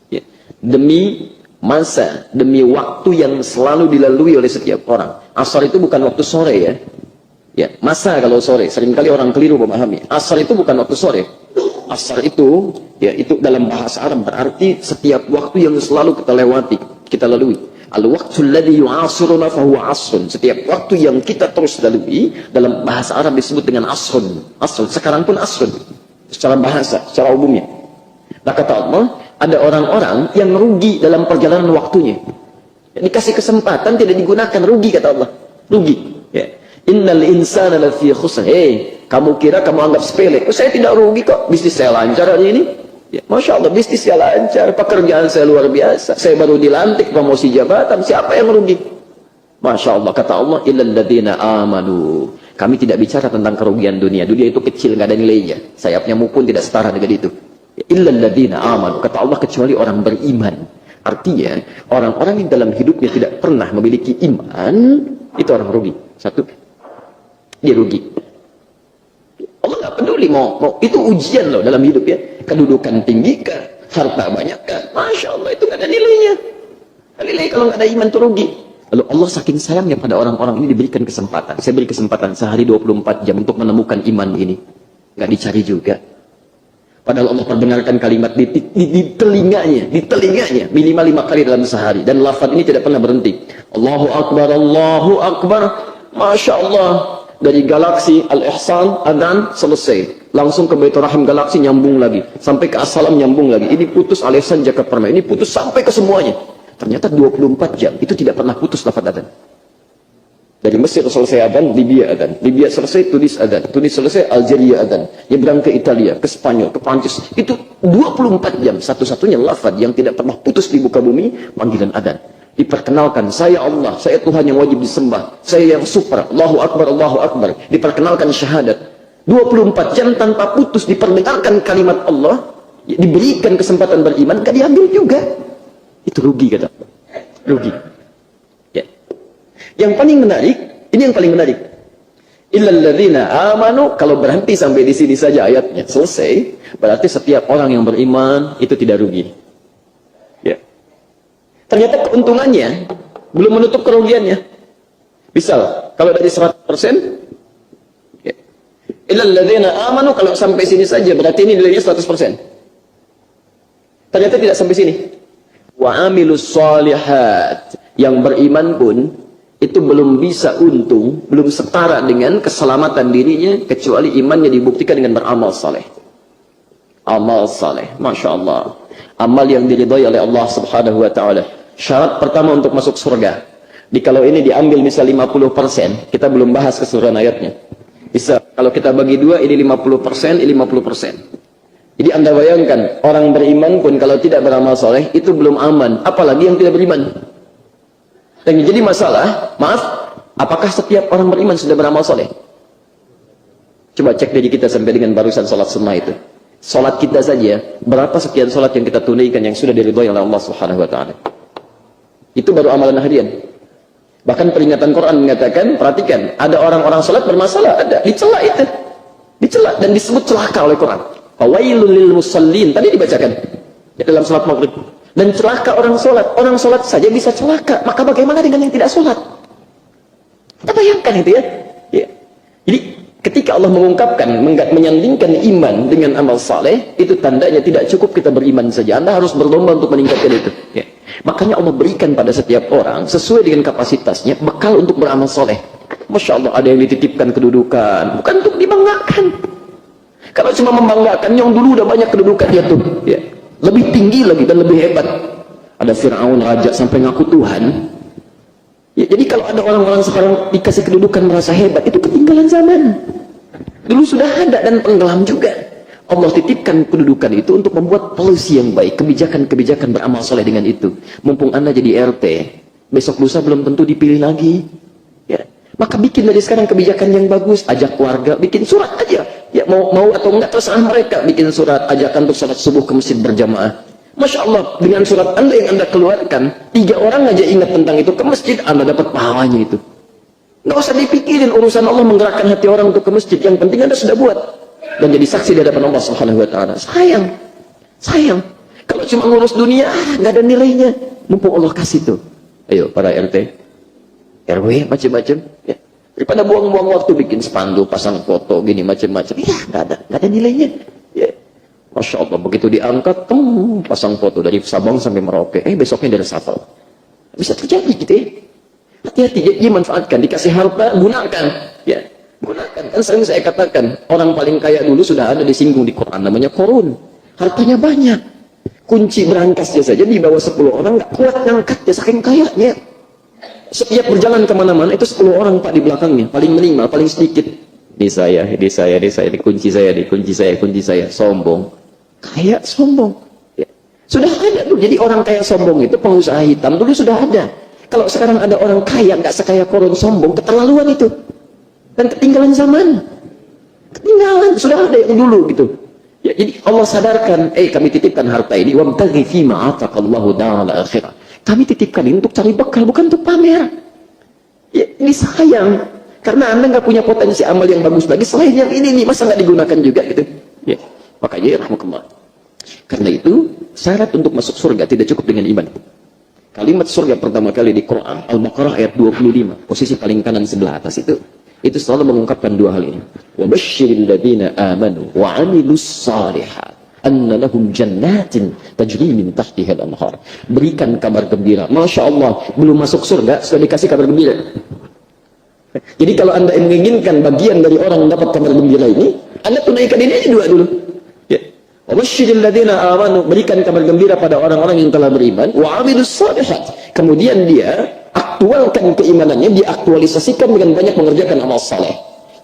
Demi masa, demi waktu yang selalu dilalui oleh setiap orang. Asar itu bukan waktu sore ya. Ya, masa kalau sore, seringkali orang keliru memahami. Asar itu bukan waktu sore. Asar itu, ya, itu dalam bahasa Arab berarti setiap waktu yang selalu kita lewati, kita lalui. Al-waqtul ladzi yu'asiruna fa huwa asrun. Setiap waktu yang kita terus lalui dalam bahasa Arab disebut dengan asrun. Asrun, sekarang pun asrun. Secara bahasa, secara umumnya. Nah, kata Allah, ada orang-orang yang rugi dalam perjalanan waktunya. Yang dikasih kesempatan tidak digunakan, rugi kata Allah. Rugi. Ya. Innal insana lafi khusr. Kamu kira kamu anggap sepele? Saya tidak rugi kok. Bisnis saya lancar hari ini. Ya, Masya Allah, bisnis saya lancar. Pekerjaan saya luar biasa. Saya baru dilantik promosi jabatan. Siapa yang rugi? Masya Allah, kata Allah, illal ladzina amanu. Kami tidak bicara tentang kerugian dunia. Dunia itu kecil, nggak ada nilainya. Sayapnya pun tidak setara dengan itu. Illal ladzina amanu, kata Allah, kecuali orang beriman. Artinya orang-orang yang dalam hidupnya tidak pernah memiliki iman, itu orang rugi. Satu, dia rugi. Allah nggak peduli mau itu ujian loh dalam hidup ya. Kedudukan tinggi kah, harta banyak kah, Masya Allah, itu nggak ada nilainya. Nilai kalau nggak ada iman itu rugi. Lalu Allah saking sayangnya pada orang-orang ini diberikan kesempatan. Saya beri kesempatan sehari 24 jam untuk menemukan iman ini. Nggak dicari juga. Padahal Allah perdengarkan kalimat di telinganya minimal 5 kali dalam sehari, dan lafaz ini tidak pernah berhenti. Allahu Akbar, Allahu Akbar. Masya Allah, dari galaksi Al-Ihsan adzan selesai, langsung ke Baitur Rahim galaksi nyambung lagi, sampai ke As-Salam nyambung lagi, ini putus Al-Ihsan Jakarta Permai, ini putus sampai ke semuanya. Ternyata 24 jam itu tidak pernah putus lafaz adzan. Dari Mesir selesai adzan, Libya adzan. Libya selesai, Tunis adzan. Tunis selesai, Algeria adzan. Nyebrang ke Italia, ke Spanyol, ke Prancis. Itu 24 jam. Satu-satunya lafaz yang tidak pernah putus di muka bumi, panggilan adzan. Diperkenalkan, saya Allah, saya Tuhan yang wajib disembah. Saya yang super, Allahu Akbar, Allahu Akbar. Diperkenalkan syahadat. 24 jam tanpa putus diperdengarkan kalimat Allah. Diberikan kesempatan beriman, gak diambil juga. Itu rugi, kata. Rugi. Yang paling menarik, ini yang paling menarik. Illal ladzina amanu, kalau berhenti sampai di sini saja ayatnya selesai, berarti setiap orang yang beriman itu tidak rugi. Ya. Ternyata keuntungannya belum menutup kerugiannya. Misal, kalau dari 100%, ya. Illal ladzina amanu, kalau sampai sini saja berarti ini nilainya 100%. Ternyata tidak sampai sini. Wa amilus shalihat, yang beriman pun itu belum bisa untung, belum setara dengan keselamatan dirinya, kecuali imannya dibuktikan dengan beramal saleh. Amal saleh, Masya Allah. Amal yang diridhai oleh Allah subhanahu wa ta'ala. Syarat pertama untuk masuk surga. Kalau ini diambil misal 50%, kita belum bahas keseluruhan ayatnya. Bisa, kalau kita bagi dua, ini 50%, ini 50%. Jadi Anda bayangkan, orang beriman pun kalau tidak beramal saleh, itu belum aman. Apalagi yang tidak beriman. Dan jadi masalah, maaf, apakah setiap orang beriman sudah beramal soleh? Coba cek diri kita sampai dengan barusan sholat sunnah itu. Sholat kita saja, berapa sekian sholat yang kita tunaikan yang sudah diridhoi oleh Allah Subhanahu wa Ta'ala? Itu baru amalan harian. Bahkan peringatan Quran mengatakan, perhatikan, ada orang-orang sholat bermasalah, ada, dicela itu. Dicela dan disebut celaka oleh Quran. Fawailul lil musallin, tadi dibacakan dalam sholat maghrib. Dan celaka orang sholat saja bisa celaka, maka bagaimana dengan yang tidak sholat? Kita bayangkan itu ya. Ya. Jadi ketika Allah mengungkapkan, menyandingkan iman dengan amal saleh, itu tandanya tidak cukup kita beriman saja. Anda harus berlomba untuk meningkatkan itu. Ya. Makanya Allah berikan pada setiap orang sesuai dengan kapasitasnya bekal untuk beramal saleh. Masya Allah, ada yang dititipkan kedudukan, bukan untuk dibanggakan. Kalau cuma membanggakan, yang dulu udah banyak kedudukan dia tuh. Ya. Lebih tinggi lagi dan lebih hebat. Ada Fir'aun raja sampai ngaku Tuhan. Ya, jadi kalau ada orang-orang sekarang dikasih kedudukan merasa hebat, itu ketinggalan zaman. Dulu sudah ada dan tenggelam juga. Allah titipkan kedudukan itu untuk membuat polisi yang baik, kebijakan-kebijakan beramal soleh dengan itu. Mumpung Anda jadi RT, besok lusa belum tentu dipilih lagi. Ya. Maka bikin dari sekarang kebijakan yang bagus, ajak keluarga, bikin surat aja. Ya mau atau enggak terserah mereka, bikin surat ajakan untuk salat subuh ke masjid berjamaah. Masya Allah, dengan surat Anda yang Anda keluarkan, 3 orang aja ingat tentang itu ke masjid, Anda dapat pahalanya itu. Nggak usah dipikirin urusan Allah menggerakkan hati orang untuk ke masjid, yang penting Anda sudah buat dan jadi saksi di hadapan Allah Subhanahu wa Ta'ala. Sayang. Kalau cuma ngurus dunia, nggak ada nilainya. Mumpung Allah kasih tuh. Ayo para RT, RW, macam-macam. Ya. Daripada buang-buang waktu bikin spanduk, pasang foto, gini macam-macam. Ya, nggak ada nilainya. Ya. Masya Allah, begitu diangkat, pasang foto dari Sabang sampai Merauke. Besoknya dari Safal. Bisa terjadi gitu ya. Hati-hati, jadi manfaatkan. Dikasih harta, gunakan. Ya, gunakan. Kan sering saya katakan, orang paling kaya dulu sudah ada disinggung di Quran, namanya Korun. Hartanya banyak. Kunci berangkasnya saja di bawah 10 orang, nggak kuat ngangkatnya, saking kayanya. Setiap berjalan kemana-mana itu 10 orang Pak di belakangnya, paling minimal, paling sedikit. Di saya, di kunci saya, sombong. Kaya sombong. Ya. Sudah ada tuh, jadi orang kaya sombong itu pengusaha hitam dulu sudah ada. Kalau sekarang ada orang kaya nggak sekaya Korun sombong, keterlaluan itu. Dan ketinggalan zaman. Ketinggalan, sudah ada yang dulu gitu. Ya, jadi Allah sadarkan, kami titipkan harta ini, wabtaghi fima ataqallahu daral akhirah. Kami titipkan ini untuk cari bekal, bukan untuk pamer. Ya, ini sayang. Karena Anda nggak punya potensi amal yang bagus lagi. Selain yang ini nih, masa nggak digunakan juga gitu. Ya, makanya ya rahmatullah. Karena itu, syarat untuk masuk surga tidak cukup dengan iman. Kalimat surga pertama kali di Quran, Al-Baqarah ayat 25. Posisi paling kanan sebelah atas itu selalu mengungkapkan 2 hal ini. Wa basyiril ladzina amanu wa 'amilus shalihat anna lahum jannatin tajri min tahtiha al-anhar. Berikan kabar gembira. Masya Allah, belum masuk surga sudah dikasih kabar gembira. Jadi kalau Anda menginginkan bagian dari orang yang dapat kabar gembira ini, Anda tunaikan ini aja dulu. Ya. Wa basyiril ladzina amanu, berikan kabar gembira pada orang-orang yang telah beriman wa 'amilus shalihat. Kemudian dia aktualkan keimanannya, diaktualisasikan dengan banyak mengerjakan amal saleh.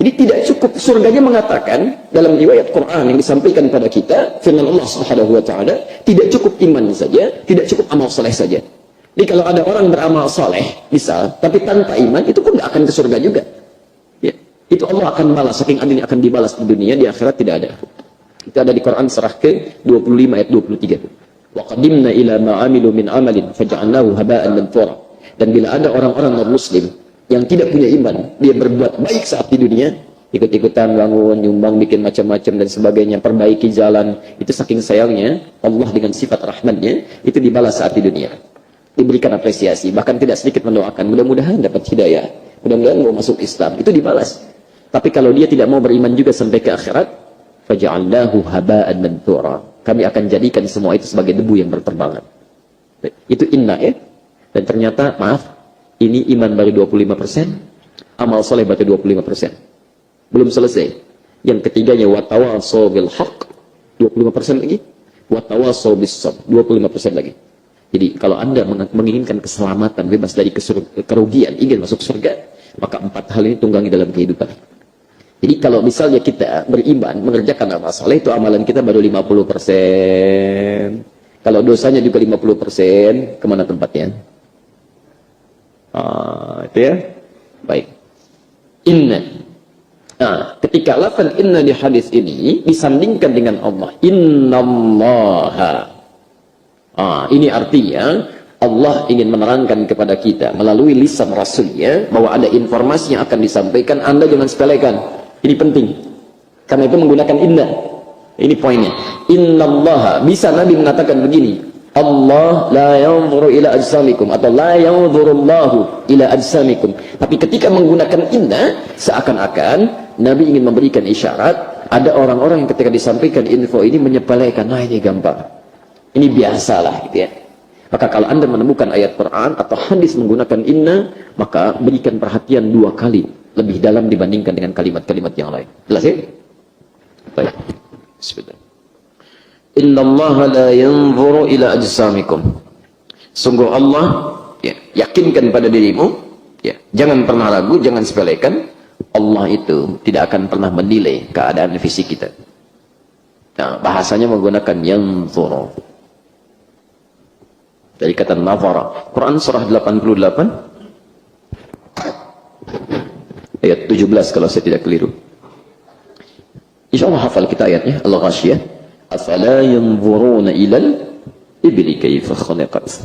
Jadi tidak cukup, surganya mengatakan dalam riwayat Quran yang disampaikan pada kita, firman Allah Subhanahu wa taala, tidak cukup iman saja, tidak cukup amal saleh saja. Jadi kalau ada orang beramal saleh, misal, tapi tanpa iman, itu pun nggak akan ke surga juga. Ya, itu Allah akan balas, saking adilnya akan dibalas di dunia, di akhirat tidak ada. Itu ada di Quran surah ke-25 ayat 23. Wa qadimna ila ma 'amilu min 'amalin faja'alnahu haba'an manthura. Dan bila ada orang-orang non-muslim yang tidak punya iman, dia berbuat baik saat di dunia, ikut-ikutan bangun, nyumbang, bikin macam-macam dan sebagainya, perbaiki jalan, itu saking sayangnya Allah dengan sifat rahmatnya, itu dibalas saat di dunia. Diberikan apresiasi, bahkan tidak sedikit mendoakan, mudah-mudahan dapat hidayah, mudah-mudahan mau masuk Islam, itu dibalas. Tapi kalau dia tidak mau beriman juga sampai ke akhirat, faja'alnahu haba'an manthura. Kami akan jadikan semua itu sebagai debu yang berterbangan. Itu inna ya. Dan ternyata, maaf, ini iman baru 25%, amal soleh baru 25%. Belum selesai. Yang ketiganya, watawasaw bil haq, 25% lagi. Watawasaw bis sabr, 25% lagi. Jadi, kalau Anda menginginkan keselamatan, bebas dari kerugian, ingin masuk surga, maka 4 hal ini tunggangi dalam kehidupan. Jadi kalau misalnya kita beriman, mengerjakan amal soleh, itu amalan kita baru 50%. Kalau dosanya juga 50%, kemana tempatnya? Itu ya. Baik. Inna. Nah, ketika lafal inna di hadis ini disandingkan dengan Allah. Innallaha. Ini artinya Allah ingin menerangkan kepada kita melalui lisan Rasulnya bahwa ada informasi yang akan disampaikan, Anda jangan sepelekan. Ini penting. Karena itu menggunakan inna. Ini poinnya. Innallaha. Bisa Nabi mengatakan begini. Allah la yanzuru ila ajsamikum. Atau la yanzurullahu ila ajsamikum. Tapi ketika menggunakan inna, seakan-akan Nabi ingin memberikan isyarat. Ada orang-orang yang ketika disampaikan info ini menyepelekan. Nah ini gampang. Ini biasalah gitu ya. Maka kalau Anda menemukan ayat Quran atau hadis menggunakan inna, maka berikan perhatian 2 kali. Lebih dalam dibandingkan dengan kalimat-kalimat yang lain. Jelas ya? Baik. Bismillah. Innallaha la yanzuru ila ajsamikum. Sungguh Allah, ya, yakinkan pada dirimu, ya, jangan pernah ragu, jangan sepelekan, Allah itu tidak akan pernah menilai keadaan fisik kita. Nah, bahasanya menggunakan yanzuru. Dari kata nazara. Quran surah 88 ayat 17 kalau saya tidak keliru. Insyaallah hafal kita ayatnya. Al-Ghasyiyah. Afala yanzuruna ilal ibli kaifa khuliqat.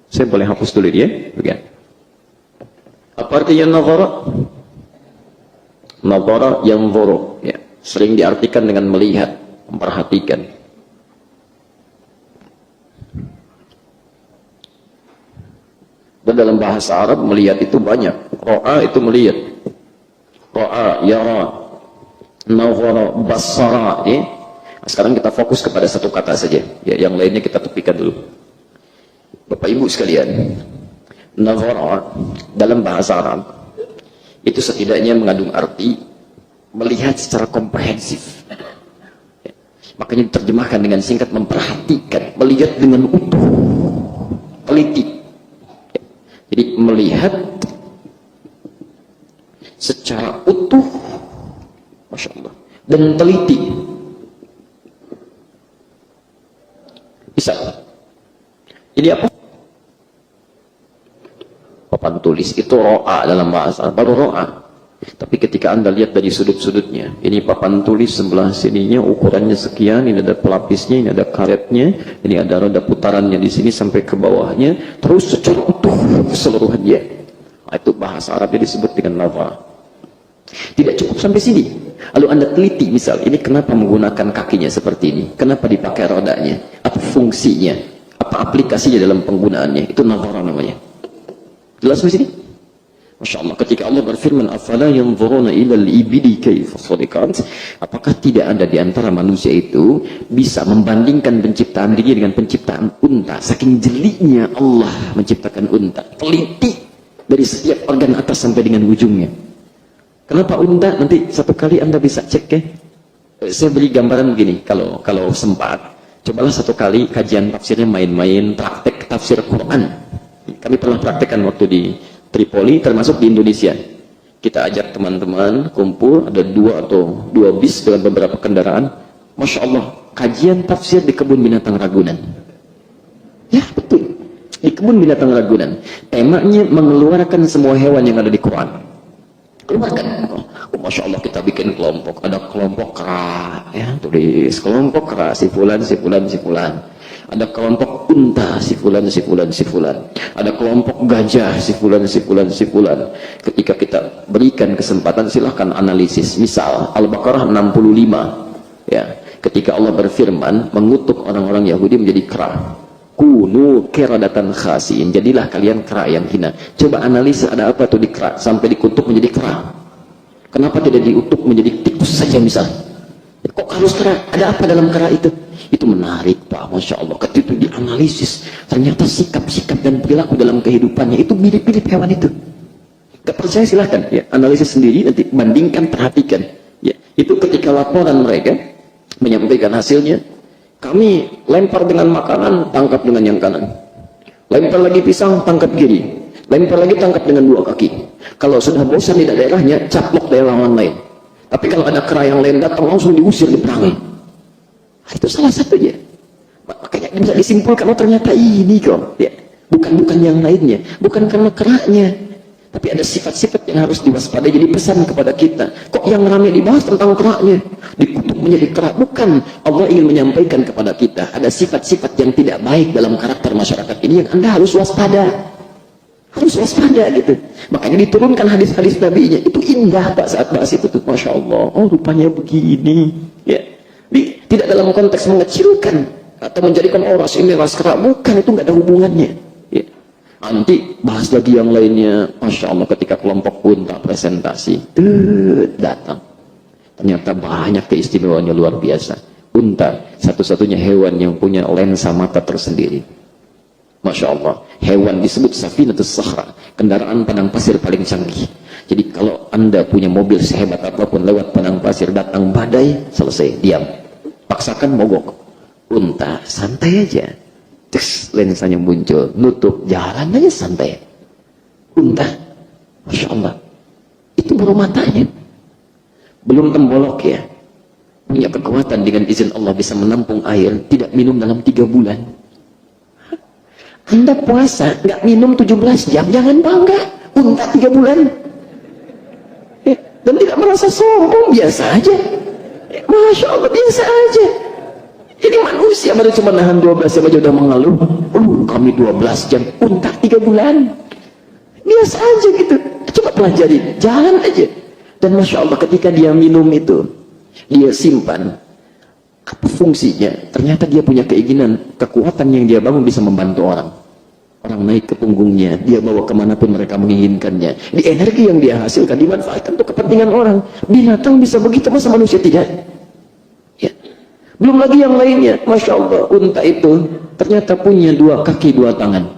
Saya boleh hapus dulu dia, begini. Apa artinya nazara? Nazara yanzuru, ya, sering diartikan dengan melihat, memperhatikan. Dan dalam bahasa Arab melihat itu banyak. Ra'a itu melihat. Ra'a, yara, nazara, basara. Ya. Nah, sekarang kita fokus kepada satu kata saja. Ya, yang lainnya kita tepikan dulu. Bapak Ibu sekalian, nazara dalam bahasa Arab itu setidaknya mengandung arti melihat secara komprehensif. Ya. Makanya diterjemahkan dengan singkat memperhatikan, melihat dengan utuh, teliti. Jadi melihat secara utuh, Masya Allah, dan teliti. Bisa. Ini apa? Papan tulis itu ro'a dalam bahasa, baru ro'a. Tapi ketika Anda lihat dari sudut-sudutnya, ini papan tulis sebelah sininya ukurannya sekian, ini ada pelapisnya, ini ada karetnya, ini ada roda putarannya di sini sampai ke bawahnya, terus secara utuh keseluruhannya. Nah, itu bahasa Arabnya disebut dengan nazar. Tidak cukup sampai sini. Lalu Anda teliti, misal, ini kenapa menggunakan kakinya seperti ini? Kenapa dipakai rodanya? Apa fungsinya? Apa aplikasinya dalam penggunaannya? Itu nazar namanya. Jelas di sini? Masya Allah, ketika Allah berfirman, afala yanzuruna ilal ibili kaifa khuliqat, apakah tidak ada di antara manusia itu bisa membandingkan penciptaan dirinya dengan penciptaan unta? Saking jelinya Allah menciptakan unta, teliti dari setiap organ atas sampai dengan ujungnya. Kenapa unta? Nanti satu kali Anda bisa cek ya. Saya beri gambaran begini, kalau sempat, cobalah satu kali kajian tafsirnya main-main, praktek tafsir Quran. Kami pernah praktekkan waktu di Tripoli, termasuk di Indonesia. Kita ajak teman-teman kumpul, ada 2 atau 2 bis dengan beberapa kendaraan. Masya Allah, kajian tafsir di kebun binatang Ragunan. Ya betul, di kebun binatang Ragunan. Temanya mengeluarkan semua hewan yang ada di Quran. Keluarkan. Oh, Masya Allah, kita bikin kelompok. Ada kelompok kera, ya, tulis kelompok kera, si fulan, si fulan, si fulan. Ada kelompok unta, si fulan, si fulan, si fulan. Ada kelompok gajah, si fulan, si fulan, si fulan. Ketika kita berikan kesempatan, silahkan analisis. Misal Al-Baqarah 65, ya, ketika Allah berfirman mengutuk orang-orang Yahudi menjadi kera. Kunu kiradatan khasiin, jadilah kalian kera yang hina. Coba analisa ada apa tuh di kera sampai dikutuk menjadi kera. Kenapa tidak diutuk menjadi tikus saja misalnya? Kok harus kera? Ada apa dalam kera itu? Itu menarik Pak, Masya Allah. Ketika itu dianalisis, ternyata sikap-sikap dan perilaku dalam kehidupannya itu mirip-mirip hewan itu. Gak percaya silahkan, ya, analisis sendiri, nanti bandingkan, perhatikan. Ya, itu ketika laporan mereka menyampaikan hasilnya, kami lempar dengan makanan, tangkap dengan yang kanan. Lempar lagi pisang, tangkap kiri. Lempar lagi, tangkap dengan 2 kaki. Kalau sudah bosan di daerahnya, caplok daerah lain. Tapi kalau ada kera yang lain datang, langsung diusir, diperangi. Itu salah satunya. Makanya bisa disimpulkan, oh ternyata ini kok, ya, bukan yang lainnya, bukan karena keranya, tapi ada sifat-sifat yang harus diwaspadai. Jadi pesan kepada kita, kok yang ramai dibahas tentang keranya, dikutuk menjadi kera? Bukan. Allah ingin menyampaikan kepada kita ada sifat-sifat yang tidak baik dalam karakter masyarakat ini yang Anda harus waspada. Harus waspada gitu. Makanya diturunkan hadis-hadis Nabi-nya. Itu indah Pak saat bahas itu tuh, Masya Allah. Oh rupanya begini, ya. Tidak dalam konteks mengecilkan atau menjadikan ras ini ras kera, bukan, itu nggak ada hubungannya. Ya. Nanti bahas lagi yang lainnya. Masya Allah, ketika kelompok unta presentasi, datang. Ternyata banyak keistimewaannya luar biasa. Unta satu-satunya hewan yang punya lensa mata tersendiri. Masya Allah, hewan disebut Safinatus Sahra, kendaraan padang pasir paling canggih. Jadi kalau Anda punya mobil sehebat apapun, lewat padang pasir datang badai, selesai, diam. Paksakan mogok. Unta santai aja, terus lensanya muncul, nutup, jalan aja santai. Unta, Masya Allah, itu baru matanya, belum tembolok ya, punya kekuatan dengan izin Allah bisa menampung air, tidak minum dalam 3 bulan. Anda puasa nggak minum 17 jam, jangan bangga. Unta 3 bulan, dan tidak merasa sombong, biasa aja. Masya Allah, biasa aja. Ini manusia baru cuma nahan 12 jam aja udah mengeluh. Kami 12 jam, unta 3 bulan. Biasa aja gitu. Coba pelajari, jalan aja. Dan Masya Allah, ketika dia minum itu, dia simpan. Apa fungsinya? Ternyata dia punya keinginan, kekuatan yang dia bangun bisa membantu orang. Orang naik ke punggungnya, dia bawa kemanapun mereka menginginkannya. Di energi yang dia hasilkan dimanfaatkan untuk kepentingan orang. Binatang bisa begitu, masa manusia tidak? Ya. Belum lagi yang lainnya. Masya Allah, unta itu ternyata punya 2 kaki 2 tangan.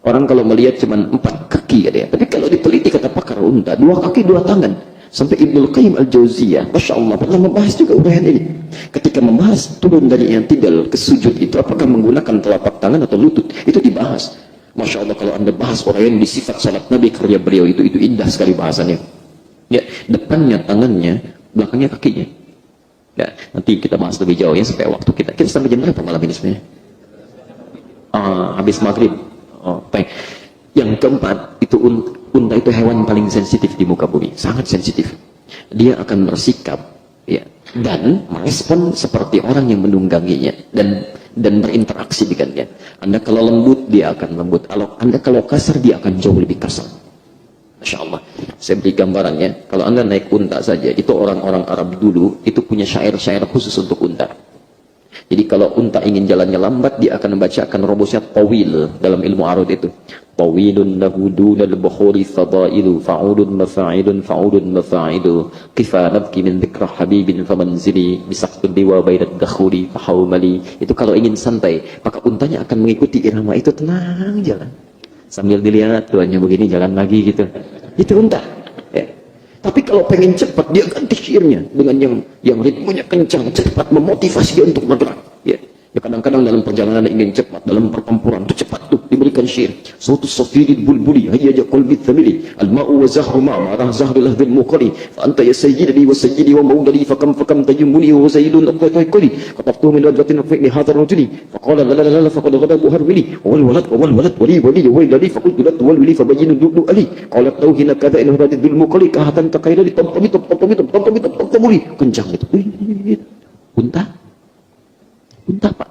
Orang kalau melihat cuma 4 kaki ya, tapi kalau diteliti kata pakar unta 2 kaki 2 tangan. Sampai Ibnul Qayyim Al-Jauziyah, Masya Allah, pernah membahas juga uraian ini. Ketika membahas turun dari i'tidal ke sujud itu, apakah menggunakan telapak tangan atau lutut, itu dibahas. Masya Allah, kalau Anda bahas uraian di sifat salat Nabi karya beliau itu indah sekali bahasannya. Ya, depannya tangannya, belakangnya kakinya. Ya, nanti kita bahas lebih jauh ya supaya waktu kita sampai jam berapa malam ini sebenarnya? Habis maghrib. Oh, baik. Yang keempat, itu unta itu hewan paling sensitif di muka bumi, sangat sensitif. Dia akan bersikap, ya, dan merespon seperti orang yang menungganginya dan berinteraksi dengannya. Anda kalau lembut, dia akan lembut. Anda kalau kasar, dia akan jauh lebih kasar. Masya Allah. Saya beri gambarannya. Kalau Anda naik unta saja, itu orang-orang Arab dulu itu punya syair-syair khusus untuk unta. Jadi kalau unta ingin jalannya lambat, dia akan membacakan rumusnya tawil dalam ilmu arud itu. Tawilun lahu dunal bukhuri fadailu fa'udun mafa'idun fa'udun mafa'idu kifa nabki min dhikra habibin famanzili bisaqtul diwa bainad dakhuri fahawmali. Itu kalau ingin santai, maka untanya akan mengikuti irama itu, tenang jalan. Sambil dilihat tuannya begini, jalan lagi gitu. Itu unta. Ya. Tapi kalau pengen cepat, dia ganti syairnya dengan yang ritmenya kencang, cepat, memotivasi dia untuk bergerak. Ya, kadang-kadang dalam perjalanan ingin cepat, dalam pertempuran itu cepat tuh, diberikan syair. Sautus safiril bulbuli hayya qalbi thamili al-ma'u wa zahru ma rah zahru lahdil muqri fa anta ya sayyidi wa sayyidi wa mawdali fakam tayammuli wa zaidun qali qatabtu min wadratin fi hadha ar-rajuli faqala la la la faqad ghadabu harwili wal walad wali wali faqultu la wal wali fabayyin dudu ali qalat tauhina kadha in hadidul muqri kahatan taqaila di tom kencang itu. Unta Pak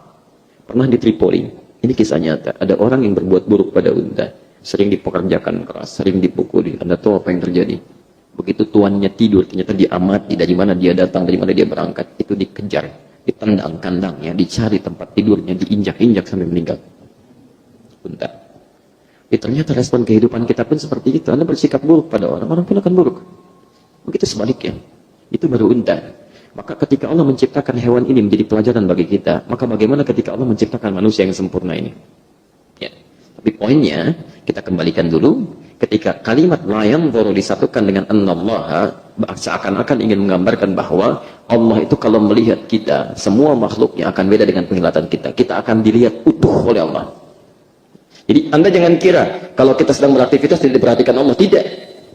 pernah di Tripoli. Ini kisah nyata. Ada orang yang berbuat buruk pada unta, sering dipekerjakan keras, sering dipukuli. Anda tahu apa yang terjadi? Begitu tuannya tidur, ternyata dia amati dari mana dia datang, dari mana dia berangkat. Itu dikejar, ditendang kandangnya, dicari tempat tidurnya, diinjak-injak sampai meninggal. Unta. Ternyata respon kehidupan kita pun seperti itu. Anda bersikap buruk pada orang, orang pun akan buruk. Begitu sebaliknya. Itu baru unta. Maka ketika Allah menciptakan hewan ini menjadi pelajaran bagi kita, maka bagaimana ketika Allah menciptakan manusia yang sempurna ini? Ya. Tapi poinnya, kita kembalikan dulu, ketika kalimat la yanzuru disatukan dengan annallaha, seakan-akan ingin menggambarkan bahwa Allah itu kalau melihat kita, semua makhluknya akan beda dengan penglihatan kita. Kita akan dilihat utuh oleh Allah. Jadi Anda jangan kira, kalau kita sedang beraktivitas tidak diperhatikan Allah. Tidak.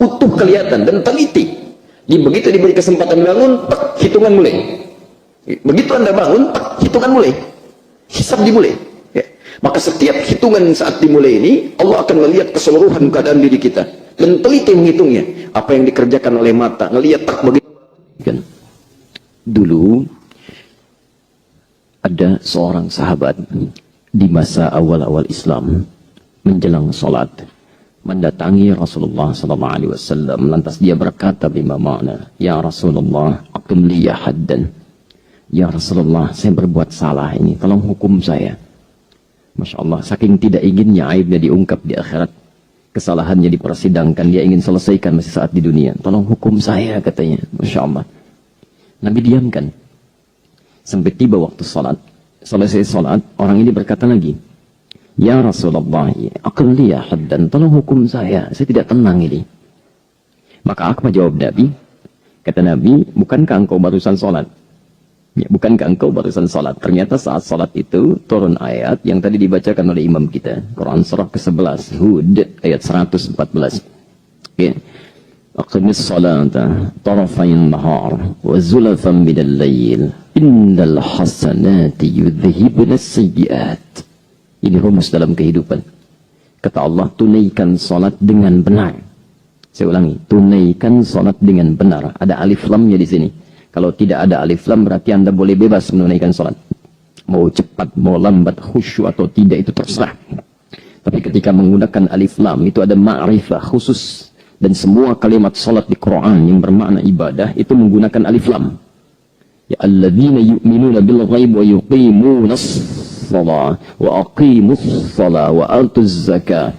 Utuh kelihatan dan teliti. Begitu diberi kesempatan bangun, hitungan mulai. Begitu Anda bangun, hitungan mulai. Hisab dimulai. Ya. Maka setiap hitungan saat dimulai ini, Allah akan melihat keseluruhan keadaan diri kita. Dan teliti menghitungnya. Apa yang dikerjakan oleh mata, ngelihat tak begitu. Dulu, ada seorang sahabat di masa awal-awal Islam, menjelang sholat, mendatangi Rasulullah SAW. Lantas dia berkata, bima makna, ya Rasulullah, aqim liya haddan. Ya Rasulullah, saya berbuat salah ini, tolong hukum saya. Masya Allah, saking tidak inginnya aibnya diungkap di akhirat, kesalahannya dipersidangkan, dia ingin selesaikan masih saat di dunia. Tolong hukum saya, katanya. Masya Allah. Nabi diamkan. Sampai tiba waktu salat. Selesai salat, orang ini berkata lagi, ya Rasulullah, aqim liya haddan, tolong hukum saya tidak tenang ini. Maka apa jawab Nabi? Kata Nabi, bukankah engkau barusan sholat? Ya, bukankah engkau barusan sholat? Ternyata saat sholat itu turun ayat yang tadi dibacakan oleh imam kita, Quran surah ke-11 Hud ayat 114. Ya. Aqimis salata tarafayn nahar wa zulafan minal lail innal hasanati yudhhibna as-sayyi'at. Ini rumus dalam kehidupan. Kata Allah, tunaikan salat dengan benar. Saya ulangi, tunaikan salat dengan benar. Ada alif lamnya di sini. Kalau tidak ada alif lam, berarti Anda boleh bebas menunaikan salat. Mau cepat, mau lambat, khusyuk atau tidak, itu terserah. Tapi ketika menggunakan alif lam, itu ada ma'rifah khusus. Dan semua kalimat salat di Quran yang bermakna ibadah, itu menggunakan alif lam. Ya alladzina yu'minuna bil ghaib wa yuqimunas salat wa aqimus salat wa atuz zakat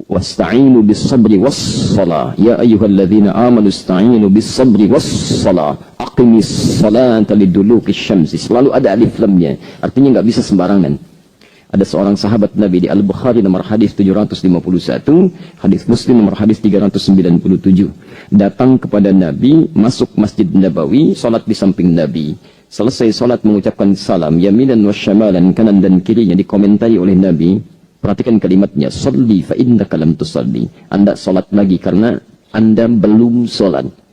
wasta'inu bis sabri was salat ya ayyuhalladzina amanu ista'inu bis sabri was salat aqimis salata liduluki syamsi. Selalu ada alif lamnya, artinya nggak bisa sembarangan. Ada seorang sahabat Nabi di Al-Bukhari nomor hadis 751, hadis Muslim nomor hadis 397, datang kepada Nabi, masuk Masjid Nabawi, salat di samping Nabi. Selesai salat mengucapkan salam, yaminan wa syamalan, kanan dan kirinya, dikomentari oleh Nabi. Perhatikan kalimatnya, salli fa innaka lam tusalli. Anda salat lagi karena Anda belum salat.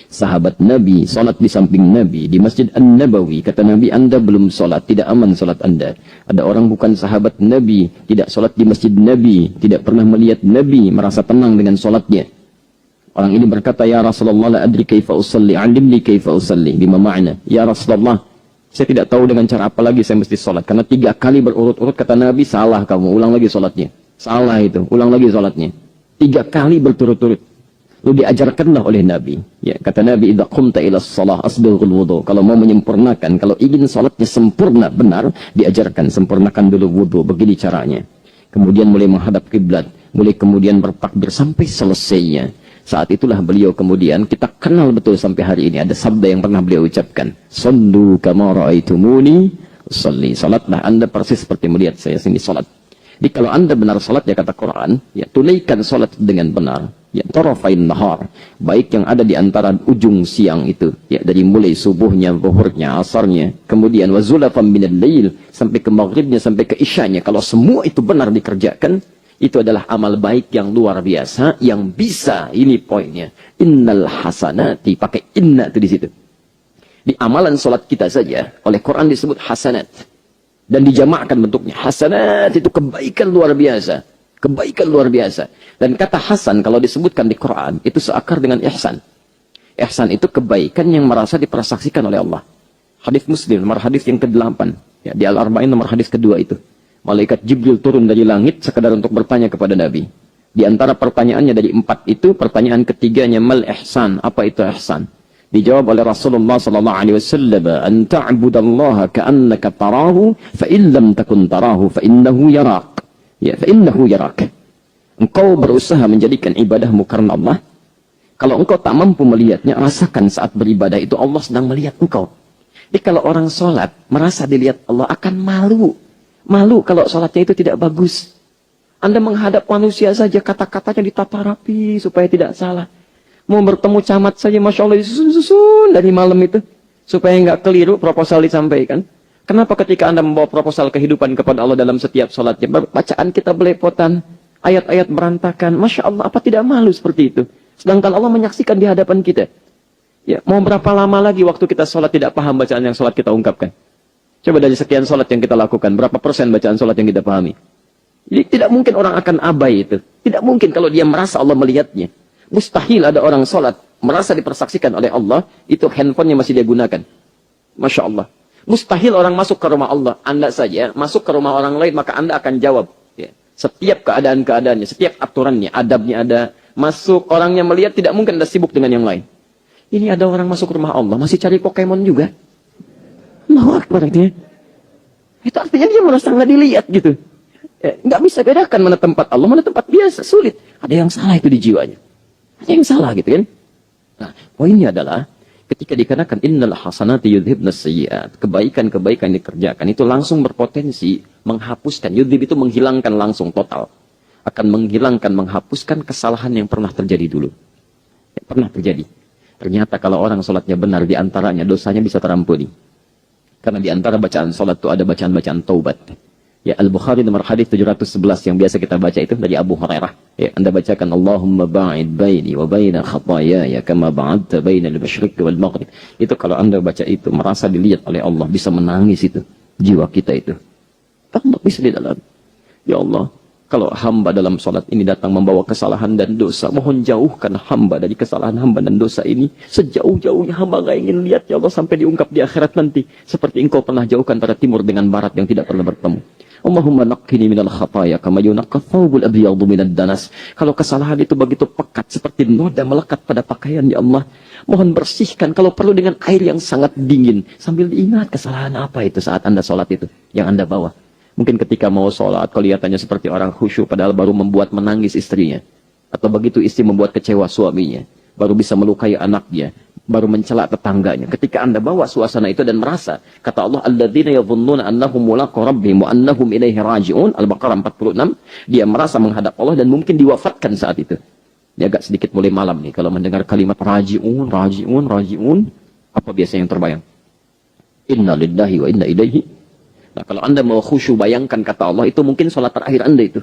Sahabat Nabi salat di samping Nabi di Masjid An-Nabawi. Kata Nabi, Anda belum salat, tidak aman salat Anda. Ada orang bukan sahabat Nabi, tidak salat di Masjid Nabi, tidak pernah melihat Nabi, merasa tenang dengan salatnya. Orang ini berkata, ya Rasulullah, la adri kaifa usalli, alimni kaifa usalli. Bima ma'na, ya Rasulullah, saya tidak tahu dengan cara apa lagi saya mesti salat. Karena 3 kali berurut-urut kata Nabi, salah kamu, ulang lagi salatnya. Salah itu, ulang lagi salatnya. 3 kali berturut-turut. Lalu diajarkanlah oleh Nabi. Ya, kata Nabi, idza qumta ila shalah asbighul wudu. Kalau mau menyempurnakan, kalau ingin salatnya sempurna benar, diajarkan sempurnakan dulu wudu. Begini caranya. Kemudian mulai menghadap kiblat, mulai kemudian bertakbir sampai selesainya. Saat itulah beliau kemudian, kita kenal betul sampai hari ini, ada sabda yang pernah beliau ucapkan, sallu kama ra'aitumuni usalli. Salatlah Anda persis seperti melihat saya sini salat. Jadi kalau Anda benar salat, ya kata Quran, ya tunaikan salat dengan benar. ya tarafain nahar, baik yang ada di antara ujung siang itu, ya dari mulai subuhnya, zuhurnya, asarnya, kemudian wa zulafan minal lail sampai ke maghribnya, sampai ke isyanya. Kalau semua itu benar dikerjakan, itu adalah amal baik yang luar biasa, yang bisa, ini poinnya, innal hasanati, pakai inna itu di situ. Di amalan salat kita saja oleh Quran disebut hasanat, dan dijamakkan bentuknya. Hasanat itu kebaikan luar biasa. Kebaikan luar biasa. Dan kata hasan kalau disebutkan di Quran itu seakar dengan ihsan. Ihsan itu kebaikan yang merasa dipersaksikan oleh Allah. Hadis Muslim nomor hadis yang ke-8. Ya, di Al-Arba'in nomor hadis kedua itu. Malaikat Jibril turun dari langit sekadar untuk bertanya kepada Nabi. Di antara pertanyaannya dari 4 itu, pertanyaan ketiganya mal ihsan, apa itu ihsan? Dijawab oleh Rasulullah sallallahu alaihi wasallam, "An ta'budallaha ka'annaka tarahu, fa in lam takun tarahu fa innahu yarak." Ya, fa innahu yarak. Engkau berusaha menjadikan ibadahmu karena Allah. Kalau engkau tak mampu melihatnya, rasakan saat beribadah itu Allah sedang melihat engkau. Jadi kalau orang sholat merasa dilihat Allah akan malu. Malu kalau sholatnya itu tidak bagus. Anda menghadap manusia saja kata-katanya ditata rapi supaya tidak salah. Mau bertemu camat saja, Masya Allah, disusun dari malam itu. Supaya nggak keliru proposal disampaikan. Kenapa ketika Anda membawa proposal kehidupan kepada Allah dalam setiap sholatnya, bacaan kita belepotan, ayat-ayat berantakan, Masya Allah, apa tidak malu seperti itu? Sedangkan Allah menyaksikan di hadapan kita. Ya, mau berapa lama lagi waktu kita sholat tidak paham bacaan yang sholat kita ungkapkan? Coba dari sekian sholat yang kita lakukan, berapa persen bacaan sholat yang kita pahami? Jadi tidak mungkin orang akan abai itu. Tidak mungkin kalau dia merasa Allah melihatnya. Mustahil ada orang sholat, merasa dipersaksikan oleh Allah, itu handphonenya masih dia gunakan. Masya Allah. Mustahil orang masuk ke rumah Allah. Anda saja masuk ke rumah orang lain, maka Anda akan jawab. Ya. Setiap keadaan-keadaannya, setiap aturannya, adabnya ada. Masuk, orangnya melihat, tidak mungkin Anda sibuk dengan yang lain. Ini ada orang masuk rumah Allah, masih cari Pokemon juga. Allahu Akbar artinya. Itu artinya dia merasa nggak dilihat gitu. Ya, nggak bisa bedakan mana tempat Allah, mana tempat biasa. Sulit. Ada yang salah itu di jiwanya. Ada yang salah gitu kan. Nah, poinnya adalah ketika dikatakan innal hasanati yudhibnas sayyi'at, kebaikan-kebaikan yang dikerjakan itu langsung berpotensi menghapuskan. Yudhib itu menghilangkan langsung total. Akan menghilangkan, menghapuskan kesalahan yang pernah terjadi dulu. Ya, pernah terjadi. Ternyata kalau orang sholatnya benar, di antaranya dosanya bisa terampuni. Karena di antara bacaan sholat itu ada bacaan-bacaan taubat. Ya, Al-Bukhari nomor hadis 711 yang biasa kita baca itu dari Abu Hurairah. Ya, Anda bacakan Allahumma ba'id baini wa baina khataayaya kama ba'adta baina al-masyriq wal maghrib. Itu kalau Anda baca itu merasa dilihat oleh Allah, bisa menangis itu jiwa kita itu. Allah bisa di dalam. Ya Allah, kalau hamba dalam salat ini datang membawa kesalahan dan dosa, mohon jauhkan hamba dari kesalahan hamba dan dosa ini. Sejauh-jauhnya hamba gak ingin lihat ya Allah sampai diungkap di akhirat nanti. Seperti engkau pernah jauhkan pada timur dengan barat yang tidak pernah bertemu. Allahumma naqqini minal khataya kama yunaqqa thawbul abyadu minad danas. Kalau kesalahan itu begitu pekat seperti noda melekat pada pakaian, ya Allah, mohon bersihkan kalau perlu dengan air yang sangat dingin sambil diingat kesalahan apa itu saat Anda sholat itu yang Anda bawa. Mungkin ketika mau sholat kelihatannya seperti orang khusyuk padahal baru membuat menangis istrinya, atau begitu istri membuat kecewa suaminya, baru bisa melukai anaknya, baru mencela tetangganya. Ketika Anda bawa suasana itu dan merasa, kata Allah, alladzina yadhunnuna annahum mulaqu rabbihim wa annahum ilaihi raji'un, Al-Baqarah 46, dia merasa menghadap Allah dan mungkin diwafatkan saat itu. Dia agak sedikit mulai malam nih kalau mendengar kalimat raji'un, raji'un, raji'un, apa biasanya yang terbayang? Inna lillahi wa inna ilaihi. Nah, kalau Anda mau khusyuk, bayangkan kata Allah itu mungkin sholat terakhir Anda itu.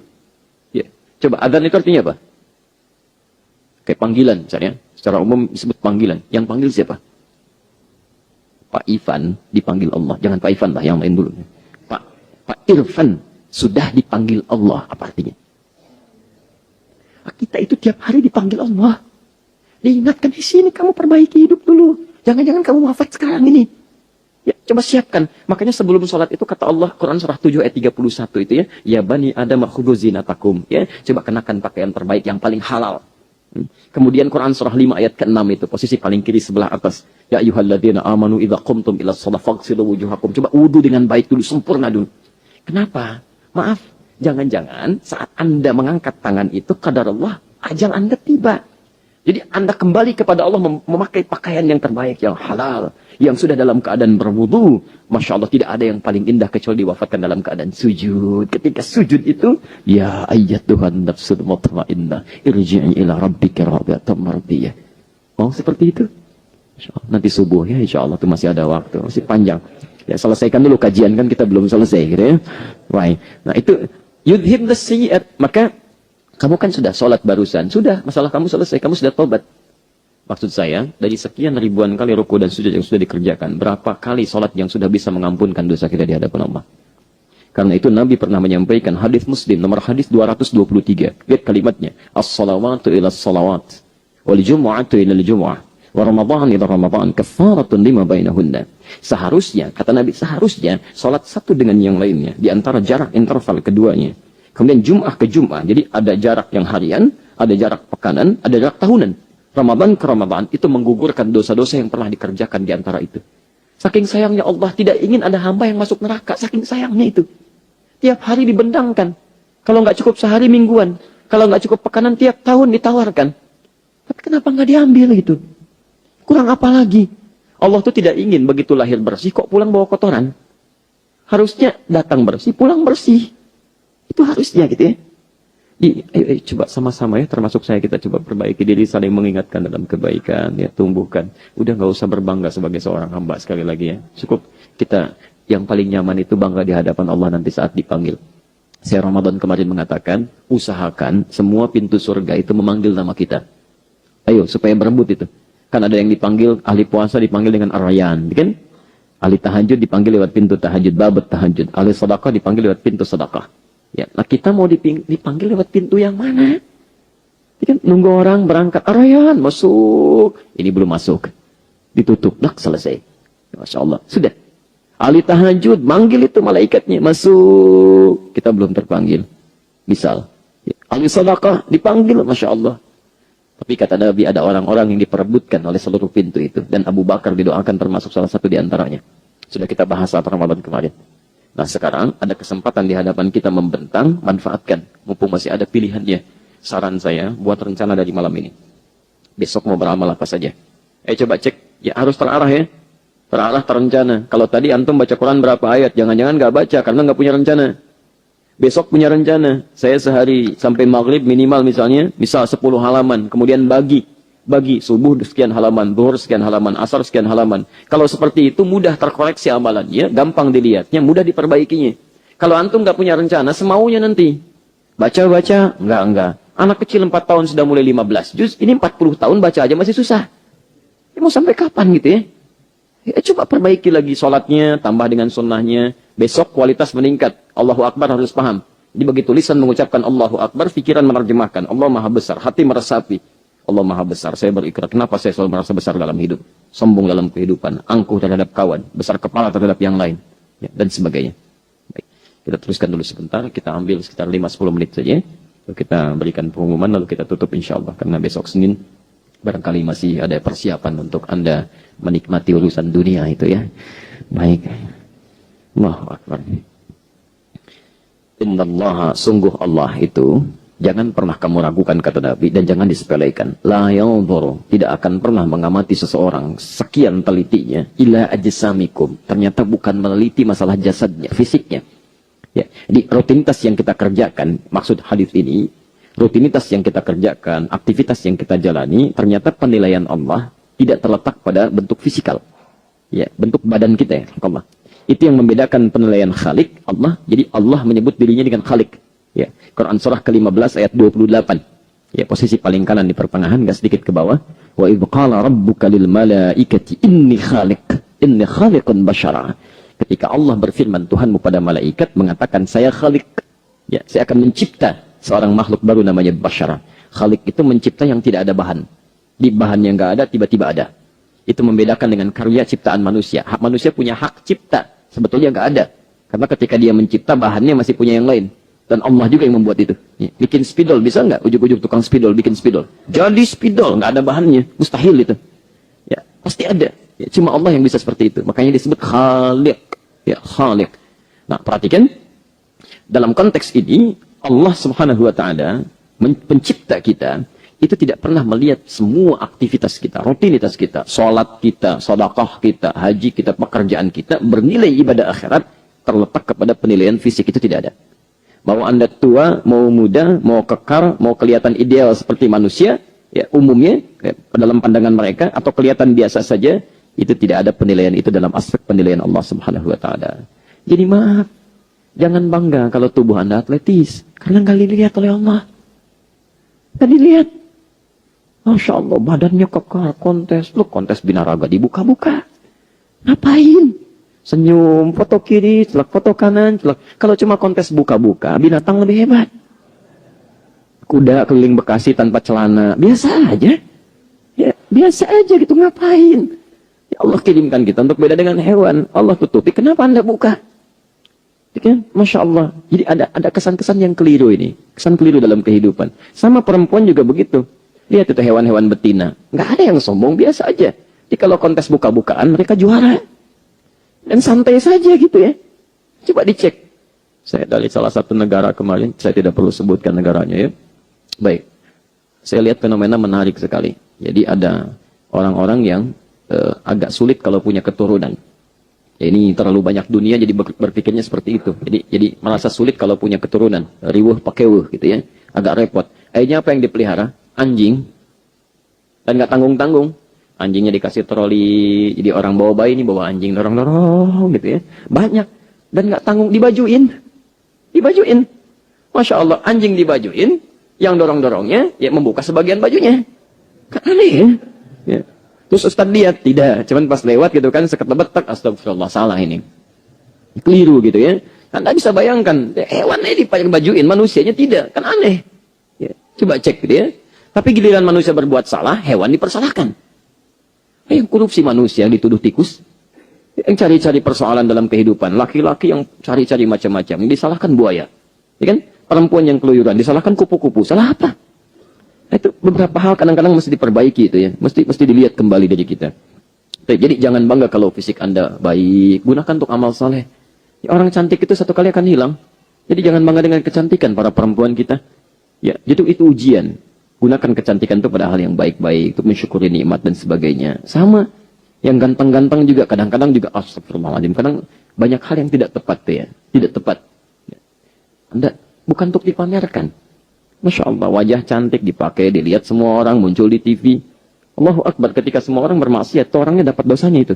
Ya. Coba adzan itu artinya apa? Kayak panggilan misalnya. Secara umum disebut panggilan. Yang panggil siapa? Pak Ivan dipanggil Allah. Jangan Pak Ivan lah, yang lain dulu. Pak Irfan sudah dipanggil Allah. Apa artinya? Kita itu tiap hari dipanggil Allah. Diingatkan di sini, kamu perbaiki hidup dulu. Jangan-jangan kamu wafat sekarang ini. Ya, coba siapkan. Makanya sebelum sholat itu kata Allah, Quran surah 7 ayat 31 itu ya. Ya bani Adam khudhu zinatakum. Ya, coba kenakan pakaian terbaik yang paling halal. Kemudian Quran surah 5 ayat ke-6 itu posisi paling kiri sebelah atas. Ya ayyuhalladzina amanu idza qumtum ila shalah faghsilu wujuhakum. Coba wudu dengan baik dulu, sempurna dulu. Kenapa? Maaf, jangan-jangan saat Anda mengangkat tangan itu qadar Allah, ajal Anda tiba. Jadi Anda kembali kepada Allah memakai pakaian yang terbaik, yang halal, yang sudah dalam keadaan berwudu. Masya Allah, tidak ada yang paling indah kecuali diwafatkan dalam keadaan sujud. Ketika sujud itu, ya ayyatuhan nafsul mutmainnah, irji'i ila rabbika radiyatan mardiyah. Oh, seperti itu. Nanti subuh ya, insya Allah itu masih ada waktu, masih panjang. Ya, selesaikan dulu kajian, kan kita belum selesai gitu ya. Right. Nah itu yudhib sayyi'at, maka kamu kan sudah sholat barusan, sudah masalah kamu selesai, kamu sudah tobat. Maksud saya, dari sekian ribuan kali ruku dan sujud yang sudah dikerjakan, berapa kali sholat yang sudah bisa mengampunkan dosa kita di hadapan Allah? Karena itu Nabi pernah menyampaikan hadis Muslim nomor hadis 223. Lihat kalimatnya, as-salawatu ila as-salawat, wal jumu'atu ila al-jumu'ah, wa Ramadan ila Ramadan, kafaratun lima bainahunna. Seharusnya, kata Nabi, seharusnya sholat satu dengan yang lainnya, di antara jarak interval keduanya. Kemudian Jum'ah ke Jum'ah, jadi ada jarak yang harian, ada jarak pekanan, ada jarak tahunan. Ramadan ke Ramadan itu menggugurkan dosa-dosa yang pernah dikerjakan di antara itu. Saking sayangnya Allah tidak ingin ada hamba yang masuk neraka, saking sayangnya itu. Tiap hari dibendangkan. Kalau nggak cukup sehari mingguan, kalau nggak cukup pekanan tiap tahun ditawarkan. Tapi kenapa nggak diambil gitu? Kurang apa lagi? Allah tuh tidak ingin begitu lahir bersih kok pulang bawa kotoran. Harusnya datang bersih, pulang bersih. Itu harusnya gitu ya. Ayo coba sama-sama ya, termasuk saya, kita coba perbaiki diri, saling mengingatkan dalam kebaikan, ya, tumbuhkan. Udah nggak usah berbangga sebagai seorang hamba, sekali lagi ya. Cukup kita yang paling nyaman itu bangga di hadapan Allah nanti saat dipanggil. Saya Ramadan kemarin mengatakan, usahakan semua pintu surga itu memanggil nama kita. Ayo supaya berebut itu. Kan ada yang dipanggil, ahli puasa dipanggil dengan Ar-Rayyan, kan? Ahli tahajud dipanggil lewat pintu tahajud, babat tahajud. Ahli sedekah dipanggil lewat pintu sedekah. Ya, nah kita mau dipanggil lewat pintu yang mana? Kan nunggu orang berangkat, Ar-Rayyan masuk, ini belum masuk, ditutup, dak selesai. Masya Allah, sudah. Ahli tahajud manggil itu malaikatnya, masuk, kita belum terpanggil. Misal, ya. Ahli sedekah dipanggil, Masya Allah. Tapi kata Nabi ada orang-orang yang diperebutkan oleh seluruh pintu itu, dan Abu Bakar didoakan termasuk salah satu di antaranya. Sudah kita bahas saat Ramadan kemarin. Nah sekarang ada kesempatan di hadapan kita membentang, manfaatkan. Mumpung masih ada pilihannya. Saran saya, buat rencana dari malam ini. Besok mau beramal apa saja. Coba cek, ya harus terarah ya. Terarah, terencana. Kalau tadi antum baca Quran berapa ayat, jangan-jangan nggak baca karena nggak punya rencana. Besok punya rencana. Saya sehari sampai maghrib minimal misalnya, misal 10 halaman. Kemudian bagi subuh sekian halaman, zuhur sekian halaman, asar sekian halaman. Kalau seperti itu mudah terkoreksi amalannya, gampang dilihatnya, mudah diperbaikinya. Kalau antum nggak punya rencana, semaunya nanti. Baca-baca, enggak. Anak kecil 4 tahun sudah mulai 15 juz, ini 40 tahun baca aja masih susah. Ya, mau sampai kapan gitu ya? Coba perbaiki lagi sholatnya, tambah dengan sunnahnya. Besok kualitas meningkat. Allahu Akbar harus paham. Jadi begitu lisan mengucapkan Allahu Akbar, pikiran menerjemahkan. Allah Maha Besar, hati meresapi. Allah Maha Besar, saya berikrar. Kenapa saya selalu merasa besar dalam hidup? Sombong dalam kehidupan, angkuh terhadap kawan, besar kepala terhadap yang lain, ya, dan sebagainya. Baik, kita teruskan dulu sebentar. Kita ambil sekitar 5-10 menit saja. Lalu kita berikan pengumuman, lalu kita tutup insya Allah. Karena besok Senin, barangkali masih ada persiapan untuk Anda menikmati urusan dunia itu ya. Baik. Allahu Akbar. Innallaha, sungguh Allah itu, jangan pernah kamu ragukan kata Nabi, dan jangan disepelekan. La yanzuru, tidak akan pernah mengamati seseorang sekian telitinya ila ajsamikum. Ternyata bukan meneliti masalah jasadnya, fisiknya. Ya, jadi rutinitas yang kita kerjakan, maksud hadis ini, rutinitas yang kita kerjakan, aktivitas yang kita jalani, ternyata penilaian Allah tidak terletak pada bentuk fisikal. Ya, bentuk badan kita ya, Allah. Itu yang membedakan penilaian Khalik, Allah. Jadi Allah menyebut dirinya dengan Khalik. Ya, Quran surah ke-15 ayat 28. Ya, posisi paling kanan di pertengahan, enggak sedikit ke bawah. Wa idz qala rabbuka lil malaikati inni khaliqun basyara. Ketika Allah berfirman, Tuhanmu pada malaikat mengatakan, saya Khalik. Ya, saya akan mencipta seorang makhluk baru namanya basyara. Khalik itu mencipta yang tidak ada bahan. Di bahan yang enggak ada, tiba-tiba ada. Itu membedakan dengan karya ciptaan manusia. Hak manusia punya hak cipta. Sebetulnya enggak ada. Karena ketika dia mencipta, bahannya masih punya yang lain. Dan Allah juga yang membuat itu. Ya, bikin spidol, bisa nggak? Ujuk-ujuk tukang spidol, bikin spidol. Jadi spidol, nggak ada bahannya. Mustahil itu. Ya, pasti ada. Ya, cuma Allah yang bisa seperti itu. Makanya disebut Khaliq. Ya, Khaliq. Nah, perhatikan. Dalam konteks ini, Allah subhanahu wa ta'ala, pencipta kita, itu tidak pernah melihat semua aktivitas kita, rutinitas kita, sholat kita, sedekah kita, haji kita, pekerjaan kita, bernilai ibadah akhirat, terletak kepada penilaian fisik, itu tidak ada. Mau Anda tua, mau muda, mau kekar, mau kelihatan ideal seperti manusia, ya umumnya, dalam pandangan mereka, atau kelihatan biasa saja, itu tidak ada penilaian itu dalam aspek penilaian Allah Subhanahu wa Ta'ala. Jadi maaf, jangan bangga kalau tubuh Anda atletis, karena nggak dilihat oleh Allah. Nggak dilihat. Masya Allah, badannya kekar, kontes. Lu kontes binaraga dibuka-buka. Ngapain? Senyum, foto kiri, celak foto kanan, celak. Kalau cuma kontes buka-buka, binatang lebih hebat. Kuda keliling Bekasi tanpa celana, biasa aja. Ya, biasa aja gitu, ngapain? Ya Allah kirimkan kita untuk beda dengan hewan. Allah tutupi, kenapa Anda buka? Kan? Masya Allah. Jadi ada kesan-kesan yang keliru ini. Kesan keliru dalam kehidupan. Sama perempuan juga begitu. Lihat itu hewan-hewan betina. Nggak ada yang sombong, biasa aja. Jadi kalau kontes buka-bukaan, mereka juara. Dan santai saja gitu ya. Coba dicek. Saya dari salah satu negara kemarin, saya tidak perlu sebutkan negaranya ya. Baik. Saya lihat fenomena menarik sekali. Jadi ada orang-orang yang agak sulit kalau punya keturunan. Ya, ini terlalu banyak dunia jadi berpikirnya seperti itu. Jadi merasa sulit kalau punya keturunan. Riwuh pakai wuh gitu ya. Agak repot. Akhirnya apa yang dipelihara? Anjing. Dan nggak tanggung-tanggung. Anjingnya dikasih troli. Jadi orang bawa bayi ini bawa anjing dorong-dorong gitu ya. Banyak. Dan nggak tanggung, dibajuin. Dibajuin. Masya Allah, anjing dibajuin. Yang dorong-dorongnya ya membuka sebagian bajunya. Kan aneh ya. Ya. Terus Ustaz lihat, tidak. Cuman pas lewat gitu kan, seketebet, astagfirullah, salah ini. Keliru gitu ya. Anda bisa bayangkan, hewannya dibajuin, manusianya tidak. Kan aneh. Ya. Coba cek gitu ya. Tapi giliran manusia berbuat salah, hewan dipersalahkan. Yang korupsi manusia yang dituduh tikus. Yang cari-cari persoalan dalam kehidupan. Laki-laki yang cari-cari macam-macam. Yang disalahkan buaya. Ya kan? Perempuan yang keluyuran, disalahkan kupu-kupu. Salah apa? Itu beberapa hal kadang-kadang mesti diperbaiki itu ya. Mesti dilihat kembali dari kita. Jadi jangan bangga kalau fisik Anda baik. Gunakan untuk amal saleh. Ya, orang cantik itu satu kali akan hilang. Jadi jangan bangga dengan kecantikan para perempuan kita. Ya, itu ujian. Gunakan kecantikan itu pada hal yang baik-baik, untuk mensyukuri nikmat dan sebagainya. Sama, yang ganteng-ganteng juga kadang-kadang juga astagfirullahaladzim. Kadang banyak hal yang tidak tepat tuh ya, tidak tepat. Anda bukan untuk dipamerkan. Masya Allah, wajah cantik dipakai, dilihat semua orang, muncul di TV. Allahu Akbar, ketika semua orang bermaksiat, itu orangnya dapat dosanya itu.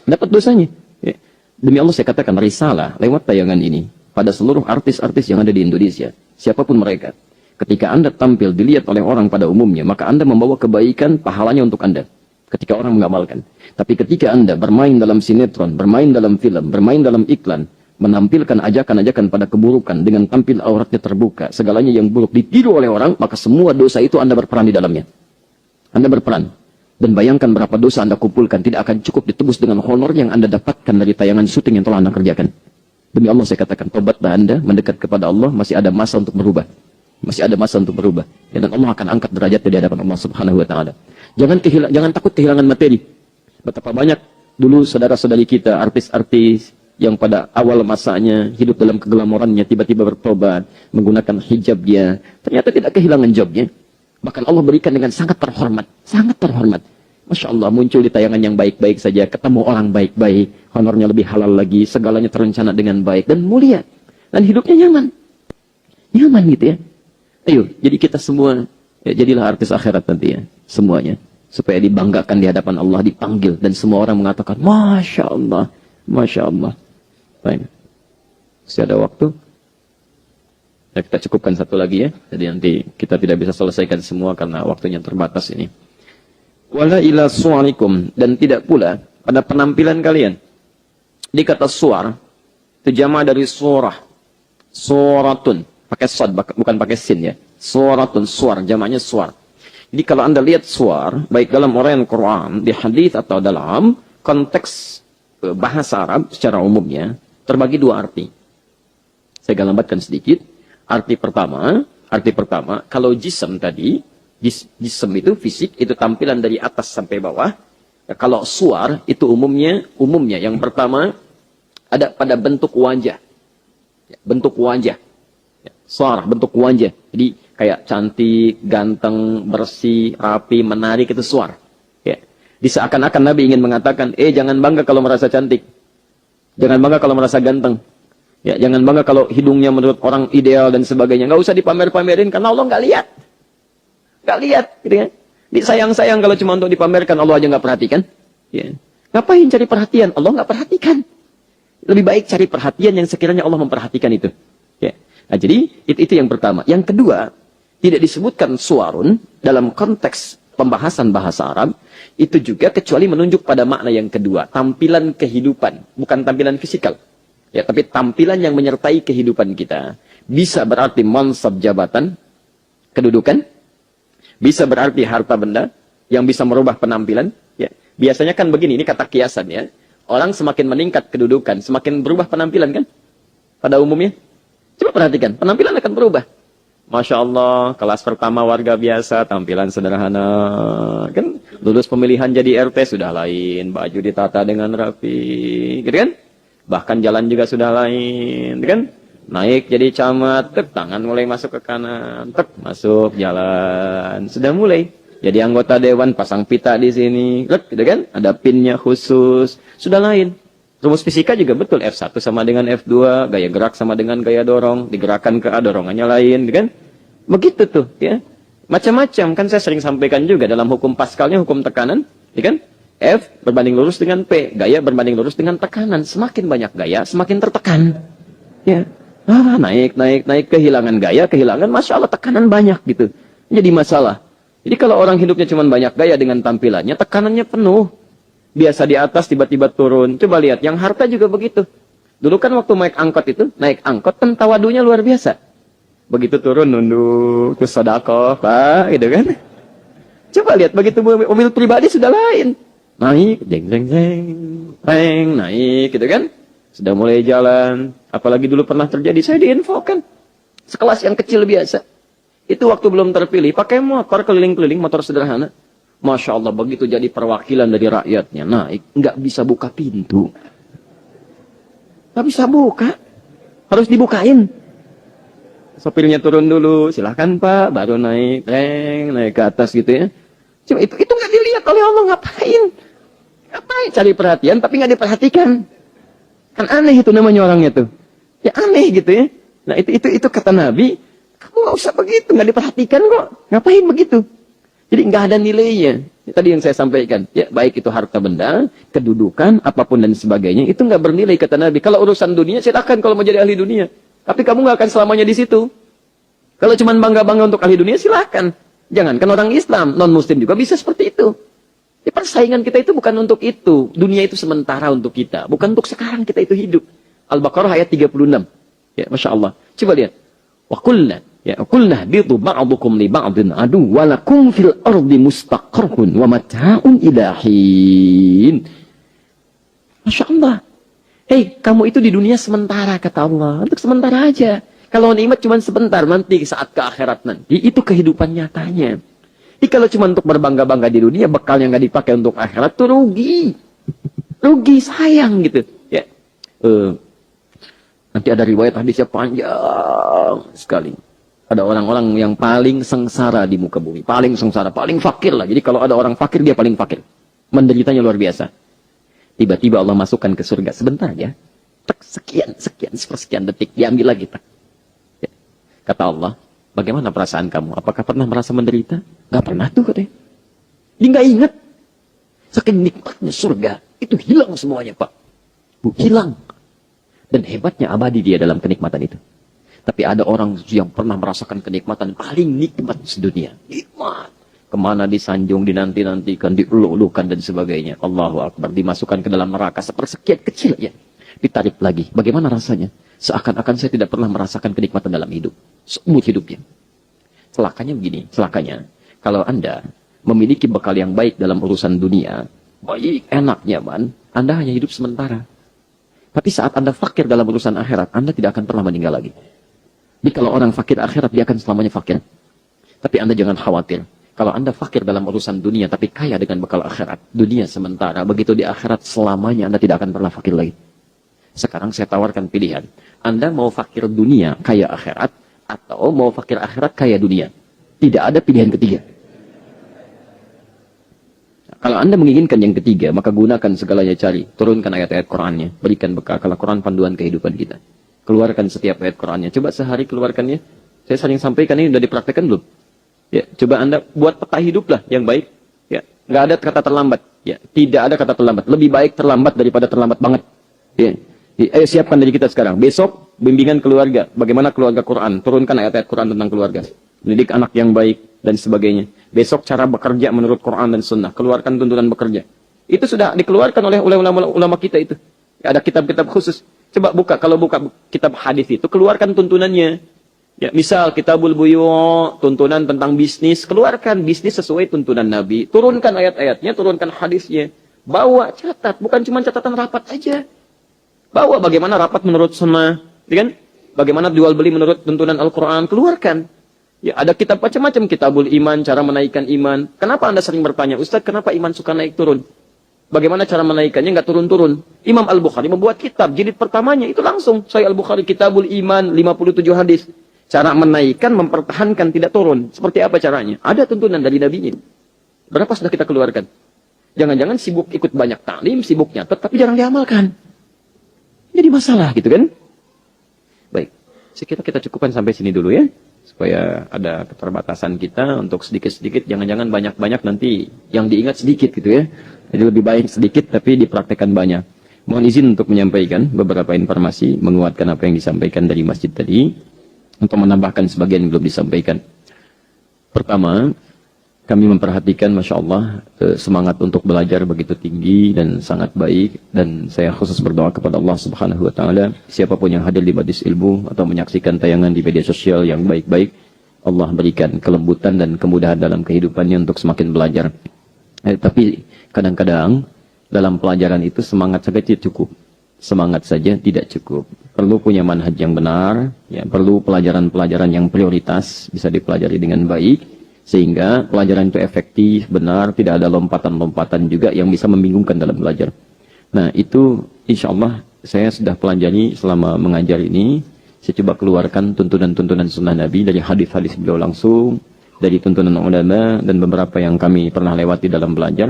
Dapat dosanya. Ya. Demi Allah saya katakan risalah lewat tayangan ini pada seluruh artis-artis yang ada di Indonesia, siapapun mereka. Ketika Anda tampil dilihat oleh orang pada umumnya, maka Anda membawa kebaikan, pahalanya untuk Anda. Ketika orang mengamalkan. Tapi ketika Anda bermain dalam sinetron, bermain dalam film, bermain dalam iklan, menampilkan ajakan-ajakan pada keburukan dengan tampil auratnya terbuka, segalanya yang buruk ditiru oleh orang, maka semua dosa itu Anda berperan di dalamnya. Anda berperan. Dan bayangkan berapa dosa Anda kumpulkan, tidak akan cukup ditebus dengan honor yang Anda dapatkan dari tayangan syuting yang telah Anda kerjakan. Demi Allah saya katakan, tobatlah Anda, mendekat kepada Allah, masih ada masa untuk berubah. Masih ada masa untuk berubah. Ya, dan Allah akan angkat derajat di hadapan Allah Subhanahu wa Ta'ala. Jangan takut kehilangan materi. Betapa banyak dulu saudara-saudari kita, artis-artis yang pada awal masanya hidup dalam keglamorannya, tiba-tiba bertobat, menggunakan hijabnya, ternyata tidak kehilangan jobnya. Bahkan Allah berikan dengan sangat terhormat. Sangat terhormat. Masya Allah, muncul di tayangan yang baik-baik saja, ketemu orang baik-baik, honornya lebih halal lagi, segalanya terencana dengan baik dan mulia. Dan hidupnya nyaman. Nyaman gitu ya. Ayo, jadi kita semua, ya, jadilah artis akhirat nanti ya, semuanya. Supaya dibanggakan di hadapan Allah, dipanggil. Dan semua orang mengatakan, Masya Allah, Masya Allah. Baik. Masih ada waktu. Ya, kita cukupkan satu lagi ya. Jadi nanti kita tidak bisa selesaikan semua karena waktunya terbatas ini. Wala ila su'alikum. Dan tidak pula pada penampilan kalian. Di kata suar, itu jama' dari surah. Suratun. Pakai sod, bukan pakai sin ya. Suratun, suar, jamaknya suar. Jadi kalau Anda lihat suar, baik dalam uraian Quran, di hadis atau dalam konteks bahasa Arab secara umumnya, terbagi dua arti. Saya gambarkan sedikit. Arti pertama, kalau jism tadi, jism itu fisik, itu tampilan dari atas sampai bawah. Ya, kalau suar itu umumnya yang pertama ada pada bentuk wajah. Ya, bentuk wajah. Ya, suara, bentuk wajah. Jadi kayak cantik, ganteng, bersih, rapi, menarik, itu suara. Ya. Seakan-akan Nabi ingin mengatakan, jangan bangga kalau merasa cantik. Jangan bangga kalau merasa ganteng. Ya, jangan bangga kalau hidungnya menurut orang ideal dan sebagainya. Nggak usah dipamer-pamerin karena Allah nggak lihat. Nggak lihat, gitu kan? Disayang-sayang kalau cuma untuk dipamerkan, Allah aja nggak perhatikan. Ya. Ngapain cari perhatian? Allah nggak perhatikan. Lebih baik cari perhatian yang sekiranya Allah memperhatikan itu. Ya. Nah, jadi itu yang pertama. Yang kedua, tidak disebutkan suarun dalam konteks pembahasan bahasa Arab itu juga kecuali menunjuk pada makna yang kedua, tampilan kehidupan, bukan tampilan fisikal. Ya, tapi tampilan yang menyertai kehidupan kita. Bisa berarti mansab jabatan, kedudukan. Bisa berarti harta benda yang bisa merubah penampilan. Ya. Biasanya kan begini, ini kata kiasan ya. Orang semakin meningkat kedudukan, semakin berubah penampilan kan? Pada umumnya. Coba perhatikan, penampilan akan berubah. Masya Allah, kelas pertama warga biasa, tampilan sederhana. Kan lulus pemilihan jadi RT sudah lain, baju ditata dengan rapi. Gitu kan? Bahkan jalan juga sudah lain, kan? Naik jadi camat, tangan mulai masuk ke kanan, masuk jalan, sudah mulai. Jadi anggota dewan, pasang pita di sini, gitu kan? Ada pinnya khusus, sudah lain. Rumus fisika juga betul, F1 sama dengan F2, gaya gerak sama dengan gaya dorong, digerakkan ke A, dorongannya lain, gitu kan? Begitu tuh, ya. Macam-macam, kan saya sering sampaikan juga dalam hukum Pascalnya, hukum tekanan, ya kan? F berbanding lurus dengan P. Gaya berbanding lurus dengan tekanan. Semakin banyak gaya, semakin tertekan. Ya. Naik. Kehilangan gaya, kehilangan. Masya Allah, tekanan banyak gitu. Jadi masalah. Jadi kalau orang hidupnya cuma banyak gaya dengan tampilannya, tekanannya penuh. Biasa di atas, tiba-tiba turun. Coba lihat, yang harta juga begitu. Dulu kan waktu naik angkot, kan tawadunya luar biasa. Begitu turun, nunduk, terus sedekah, Pak, gitu kan. Coba lihat, begitu mobil pribadi sudah lain. Naik, naik, gitu kan? Sudah mulai jalan. Apalagi dulu pernah terjadi, saya diinfokan. Sekelas yang kecil biasa. Itu waktu belum terpilih, pakai motor keliling-keliling, motor sederhana. Masya Allah, begitu jadi perwakilan dari rakyatnya. Naik, nggak bisa buka pintu. Nggak bisa buka. Harus dibukain. Sopirnya turun dulu, silahkan Pak, baru naik, naik ke atas gitu ya. Cuma itu nggak dilihat oleh Allah, ngapain? Ngapain cari perhatian tapi nggak diperhatikan? Kan aneh itu namanya orangnya tuh. Ya aneh gitu ya. Nah itu kata Nabi, kamu nggak usah begitu, nggak diperhatikan kok. Ngapain begitu? Jadi nggak ada nilainya. Tadi yang saya sampaikan, ya baik itu harta benda, kedudukan, apapun dan sebagainya, itu nggak bernilai kata Nabi. Kalau urusan dunia, silakan kalau mau jadi ahli dunia. Tapi kamu nggak akan selamanya di situ. Kalau cuma bangga-bangga untuk ahli dunia, silakan. Jangankan orang Islam, non-Muslim juga bisa seperti itu. Ya, persaingan kita itu bukan untuk itu. Dunia itu sementara untuk kita. Bukan untuk sekarang kita itu hidup. Al-Baqarah ayat 36. Ya, Masya Allah. Coba lihat. Wa qulna bidu ba'dukum li ba'din adu walakum fil ardi mustaqarrun wa mata'un ilahin. Masya Allah. Hei, kamu itu di dunia sementara, kata Allah. Untuk sementara aja. Kalau nikmat cuma sebentar, nanti saat ke akhirat nanti, itu kehidupan nyatanya. Jadi kalau cuma untuk berbangga-bangga di dunia, bekalnya nggak dipakai untuk akhirat, tuh rugi. Rugi, sayang gitu. Ya. Nanti ada riwayat hadisnya panjang sekali. Ada orang-orang yang paling sengsara di muka bumi. Paling sengsara, paling fakir lah. Jadi kalau ada orang fakir, dia paling fakir. Menderitanya luar biasa. Tiba-tiba Allah masukkan ke surga. Sebentar ya. Sekian detik. Diambil lagi. Ya. Kata Allah, bagaimana perasaan kamu? Apakah pernah merasa menderita? Gak pernah tuh katanya. Dia gak ingat. Saking nikmatnya surga. Itu hilang semuanya Pak. Hilang. Dan hebatnya abadi dia dalam kenikmatan itu. Tapi ada orang yang pernah merasakan kenikmatan paling nikmat sedunia. Nikmat. Kemana disanjung, dinanti-nantikan, diulu-ulukan dan sebagainya. Allahu Akbar. Dimasukkan ke dalam neraka sepersekian kecil ya. Ditarik lagi. Bagaimana rasanya? Seakan-akan saya tidak pernah merasakan kenikmatan dalam hidup. Seumur hidupnya. Celakanya begini. Celakanya. Kalau Anda memiliki bekal yang baik dalam urusan dunia. Baik, enak, nyaman. Anda hanya hidup sementara. Tapi saat Anda fakir dalam urusan akhirat, Anda tidak akan pernah meninggal lagi. Jadi kalau orang fakir akhirat, dia akan selamanya fakir. Tapi Anda jangan khawatir. Kalau Anda fakir dalam urusan dunia, tapi kaya dengan bekal akhirat. Dunia sementara, begitu di akhirat, selamanya Anda tidak akan pernah fakir lagi. Sekarang saya tawarkan pilihan. Anda mau fakir dunia, kaya akhirat, atau mau fakir akhirat kaya dunia. Tidak ada pilihan ketiga. Kalau Anda menginginkan yang ketiga, maka gunakan segalanya, cari. Turunkan ayat-ayat Qur'annya. Berikan bekal. Kalau Qur'an panduan kehidupan kita. Keluarkan setiap ayat Qur'annya. Coba sehari keluarkannya. Saya sering sampaikan, ini sudah dipraktekkan belum? Ya, coba Anda buat peta hidup lah yang baik. Ya, nggak ada kata terlambat. Ya, tidak ada kata terlambat. Lebih baik terlambat daripada terlambat banget. Ya. Ayo siapkan dari kita sekarang. Besok, bimbingan keluarga. Bagaimana keluarga Qur'an. Turunkan ayat-ayat Qur'an tentang keluarga. Mendidik anak yang baik, dan sebagainya. Besok cara bekerja menurut Quran dan Sunnah. Keluarkan tuntunan bekerja. Itu sudah dikeluarkan oleh ulama kita itu. Ada kitab-kitab khusus. Coba buka, kalau buka kitab hadis itu, keluarkan tuntunannya. Ya, misal Kitabul Buyu', tuntunan tentang bisnis. Keluarkan bisnis sesuai tuntunan Nabi. Turunkan ayat-ayatnya, turunkan hadisnya. Bawa, catat. Bukan cuma catatan rapat aja. Bawa bagaimana rapat menurut Sunnah. Kan? Bagaimana jual beli menurut tuntunan Al-Quran. Keluarkan. Ya, ada kitab macam-macam, Kitabul Iman, cara menaikkan iman. Kenapa Anda sering bertanya, Ustaz, kenapa iman suka naik turun? Bagaimana cara menaikkannya, nggak turun-turun? Imam Al-Bukhari membuat kitab, jilid pertamanya, itu langsung. Sahih Al-Bukhari, Kitabul Iman, 57 hadis. Cara menaikkan, mempertahankan, tidak turun. Seperti apa caranya? Ada tuntunan dari Nabi-nya. Berapa sudah kita keluarkan? Jangan-jangan sibuk ikut banyak taklim, sibuk nyatet, tapi jarang diamalkan. Jadi masalah, gitu kan? Baik, sekiranya kita cukupkan sampai sini dulu ya. Supaya ada keterbatasan kita untuk sedikit-sedikit, jangan-jangan banyak-banyak nanti yang diingat sedikit gitu ya. Jadi lebih baik sedikit tapi dipraktekkan banyak. Mohon izin untuk menyampaikan beberapa informasi, menguatkan apa yang disampaikan dari masjid tadi, untuk menambahkan sebagian yang belum disampaikan. Pertama, kami memperhatikan, Masya Allah, semangat untuk belajar begitu tinggi dan sangat baik. Dan saya khusus berdoa kepada Allah Subhanahu wa Ta'ala, siapapun yang hadir di majlis ilmu atau menyaksikan tayangan di media sosial yang baik-baik, Allah berikan kelembutan dan kemudahan dalam kehidupannya untuk semakin belajar. Tapi kadang-kadang dalam pelajaran itu semangat saja tidak cukup. Semangat saja tidak cukup. Perlu punya manhaj yang benar, ya, perlu pelajaran-pelajaran yang prioritas, bisa dipelajari dengan baik. Sehingga pelajaran itu efektif, benar, tidak ada lompatan-lompatan juga yang bisa membingungkan dalam belajar. Nah, itu insya Allah saya sudah pelajari selama mengajar ini. Saya coba keluarkan tuntunan-tuntunan sunnah Nabi dari hadis-hadis beliau langsung, dari tuntunan ulama, dan beberapa yang kami pernah lewati dalam belajar.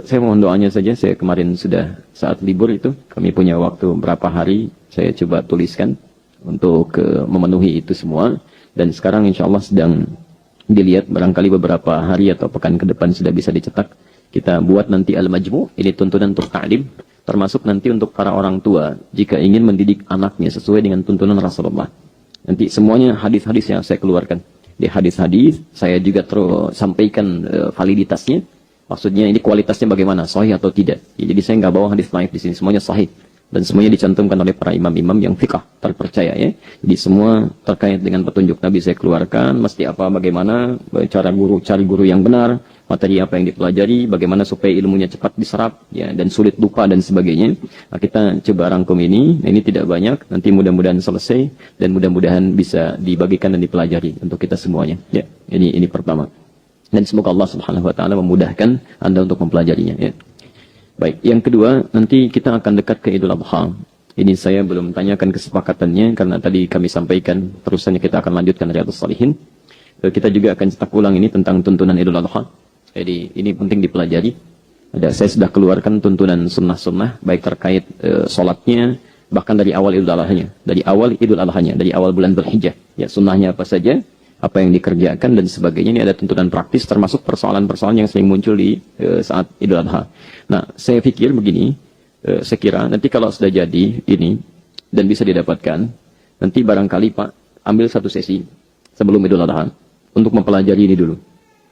Saya mohon doanya saja, saya kemarin sudah saat libur itu, kami punya waktu berapa hari, saya coba tuliskan untuk memenuhi itu semua. Dan sekarang insya Allah sedang dilihat, barangkali beberapa hari atau pekan ke depan sudah bisa dicetak. Kita buat nanti Al-Majmu', ini tuntunan untuk ta'lim, termasuk nanti untuk para orang tua jika ingin mendidik anaknya sesuai dengan tuntunan Rasulullah. Nanti semuanya hadis-hadis yang saya keluarkan. Di hadis-hadis saya juga terus sampaikan validitasnya. Maksudnya ini kualitasnya bagaimana, sahih atau tidak. Ya, jadi saya nggak bawa hadis dhaif di sini, semuanya sahih. Dan semuanya dicantumkan oleh para imam-imam yang fiqh terpercaya ya. Jadi semua terkait dengan petunjuk Nabi saya keluarkan, mesti apa, bagaimana cara cari guru yang benar, materi apa yang dipelajari, bagaimana supaya ilmunya cepat diserap ya, dan sulit lupa dan sebagainya. Nah, kita coba rangkum ini. Nah, ini tidak banyak, nanti mudah-mudahan selesai dan mudah-mudahan bisa dibagikan dan dipelajari untuk kita semuanya. Ya, ini pertama. Dan semoga Allah Subhanahu wa Ta'ala memudahkan Anda untuk mempelajarinya ya. Baik, yang kedua, nanti kita akan dekat ke Idul Adha. Ini saya belum tanyakan kesepakatannya, karena tadi kami sampaikan, terusannya kita akan lanjutkan Riyadhus Shalihin. Kita juga akan cetak ulang ini tentang tuntunan Idul Adha. Jadi, ini penting dipelajari. Saya sudah keluarkan tuntunan sunnah-sunnah, baik terkait sholatnya, bahkan dari awal Idul Adha-nya. Dari awal Idul Adha-nya, dari awal bulan Dzulhijjah. Ya, sunnahnya apa saja, apa yang dikerjakan dan sebagainya. Ini ada tuntunan praktis termasuk persoalan-persoalan yang sering muncul di saat Idul Adha. Nah, saya pikir begini, saya kira nanti kalau sudah jadi ini dan bisa didapatkan, nanti barangkali Pak ambil satu sesi sebelum Idul Adha untuk mempelajari ini dulu.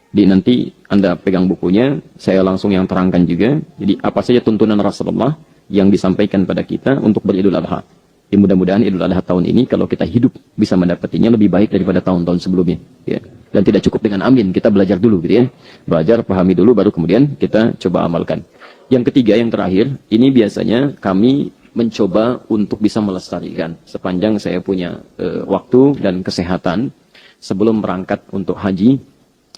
Di nanti Anda pegang bukunya, saya langsung yang terangkan juga. Jadi apa saja tuntunan Rasulullah yang disampaikan pada kita untuk beridul Adha. Mudah-mudahan Idul Adha tahun ini kalau kita hidup bisa mendapatinya lebih baik daripada tahun-tahun sebelumnya ya. Dan tidak cukup dengan amin, kita belajar dulu gitu ya. Belajar, pahami dulu, baru kemudian kita coba amalkan. Yang ketiga, yang terakhir, ini biasanya kami mencoba untuk bisa melestarikan sepanjang saya punya waktu dan kesehatan sebelum berangkat untuk haji.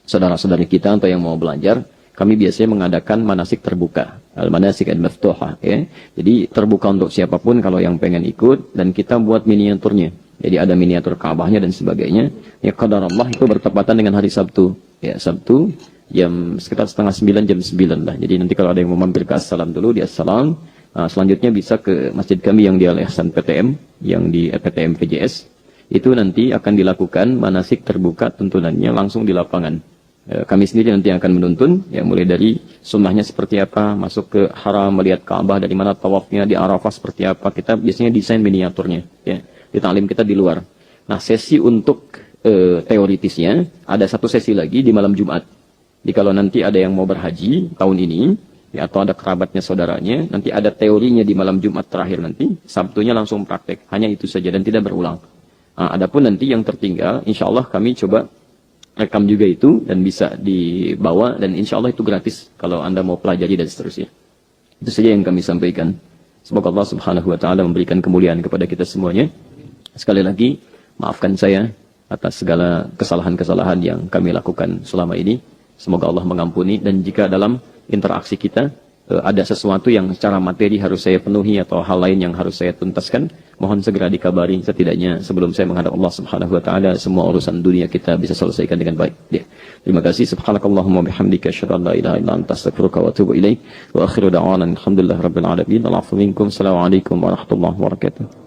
Saudara-saudari kita atau yang mau belajar, kami biasanya mengadakan manasik terbuka, al-manasik al-maftuhah ya. Jadi terbuka untuk siapapun kalau yang pengen ikut, dan kita buat miniaturnya Jadi ada miniatur Ka'bahnya dan sebagainya. Ya qadar Allah itu bertepatan dengan hari Sabtu. Ya Sabtu jam sekitar 8:30 jam 9 lah. Jadi nanti kalau ada yang mau mampir ke Assalam dulu di Assalam, selanjutnya bisa ke masjid kami yang di Al Ihsan PTM, yang di PTM PJS. Itu nanti akan dilakukan manasik terbuka tuntunannya langsung di lapangan. Kami sendiri nanti akan menuntun, ya mulai dari sunnahnya seperti apa, masuk ke haram, melihat Ka'bah dari mana, tawafnya di Arafah seperti apa. Kita biasanya desain miniaturnya, ya. Di taklim kita di luar. Nah, sesi untuk teoritisnya ada satu sesi lagi di malam Jumat. Jadi kalau nanti ada yang mau berhaji tahun ini, ya, atau ada kerabatnya, saudaranya, nanti ada teorinya di malam Jumat terakhir nanti, Sabtunya langsung praktek. Hanya itu saja dan tidak berulang. Adapun nanti yang tertinggal, insya Allah kami coba rekam juga itu dan bisa dibawa dan insya Allah itu gratis kalau Anda mau pelajari dan seterusnya. Itu saja yang kami sampaikan. Semoga Allah Subhanahu wa taala memberikan kemuliaan kepada kita semuanya. Sekali lagi, maafkan saya atas segala kesalahan-kesalahan yang kami lakukan selama ini. Semoga Allah mengampuni, dan jika dalam interaksi kita ada sesuatu yang secara materi harus saya penuhi atau hal lain yang harus saya tuntaskan, mohon segera dikabari setidaknya sebelum saya menghadap Allah Subhanahu wa taala semua urusan dunia kita bisa selesaikan dengan baik. Ya. Terima kasih. Subhanakallahumma bihamdika asyhadu an la ilaha illa anta astaghfiruka wa atubu ilaik. Wa akhiru da'wana alhamdulillahirabbil alamin. Assalamualaikum warahmatullahi wabarakatuh.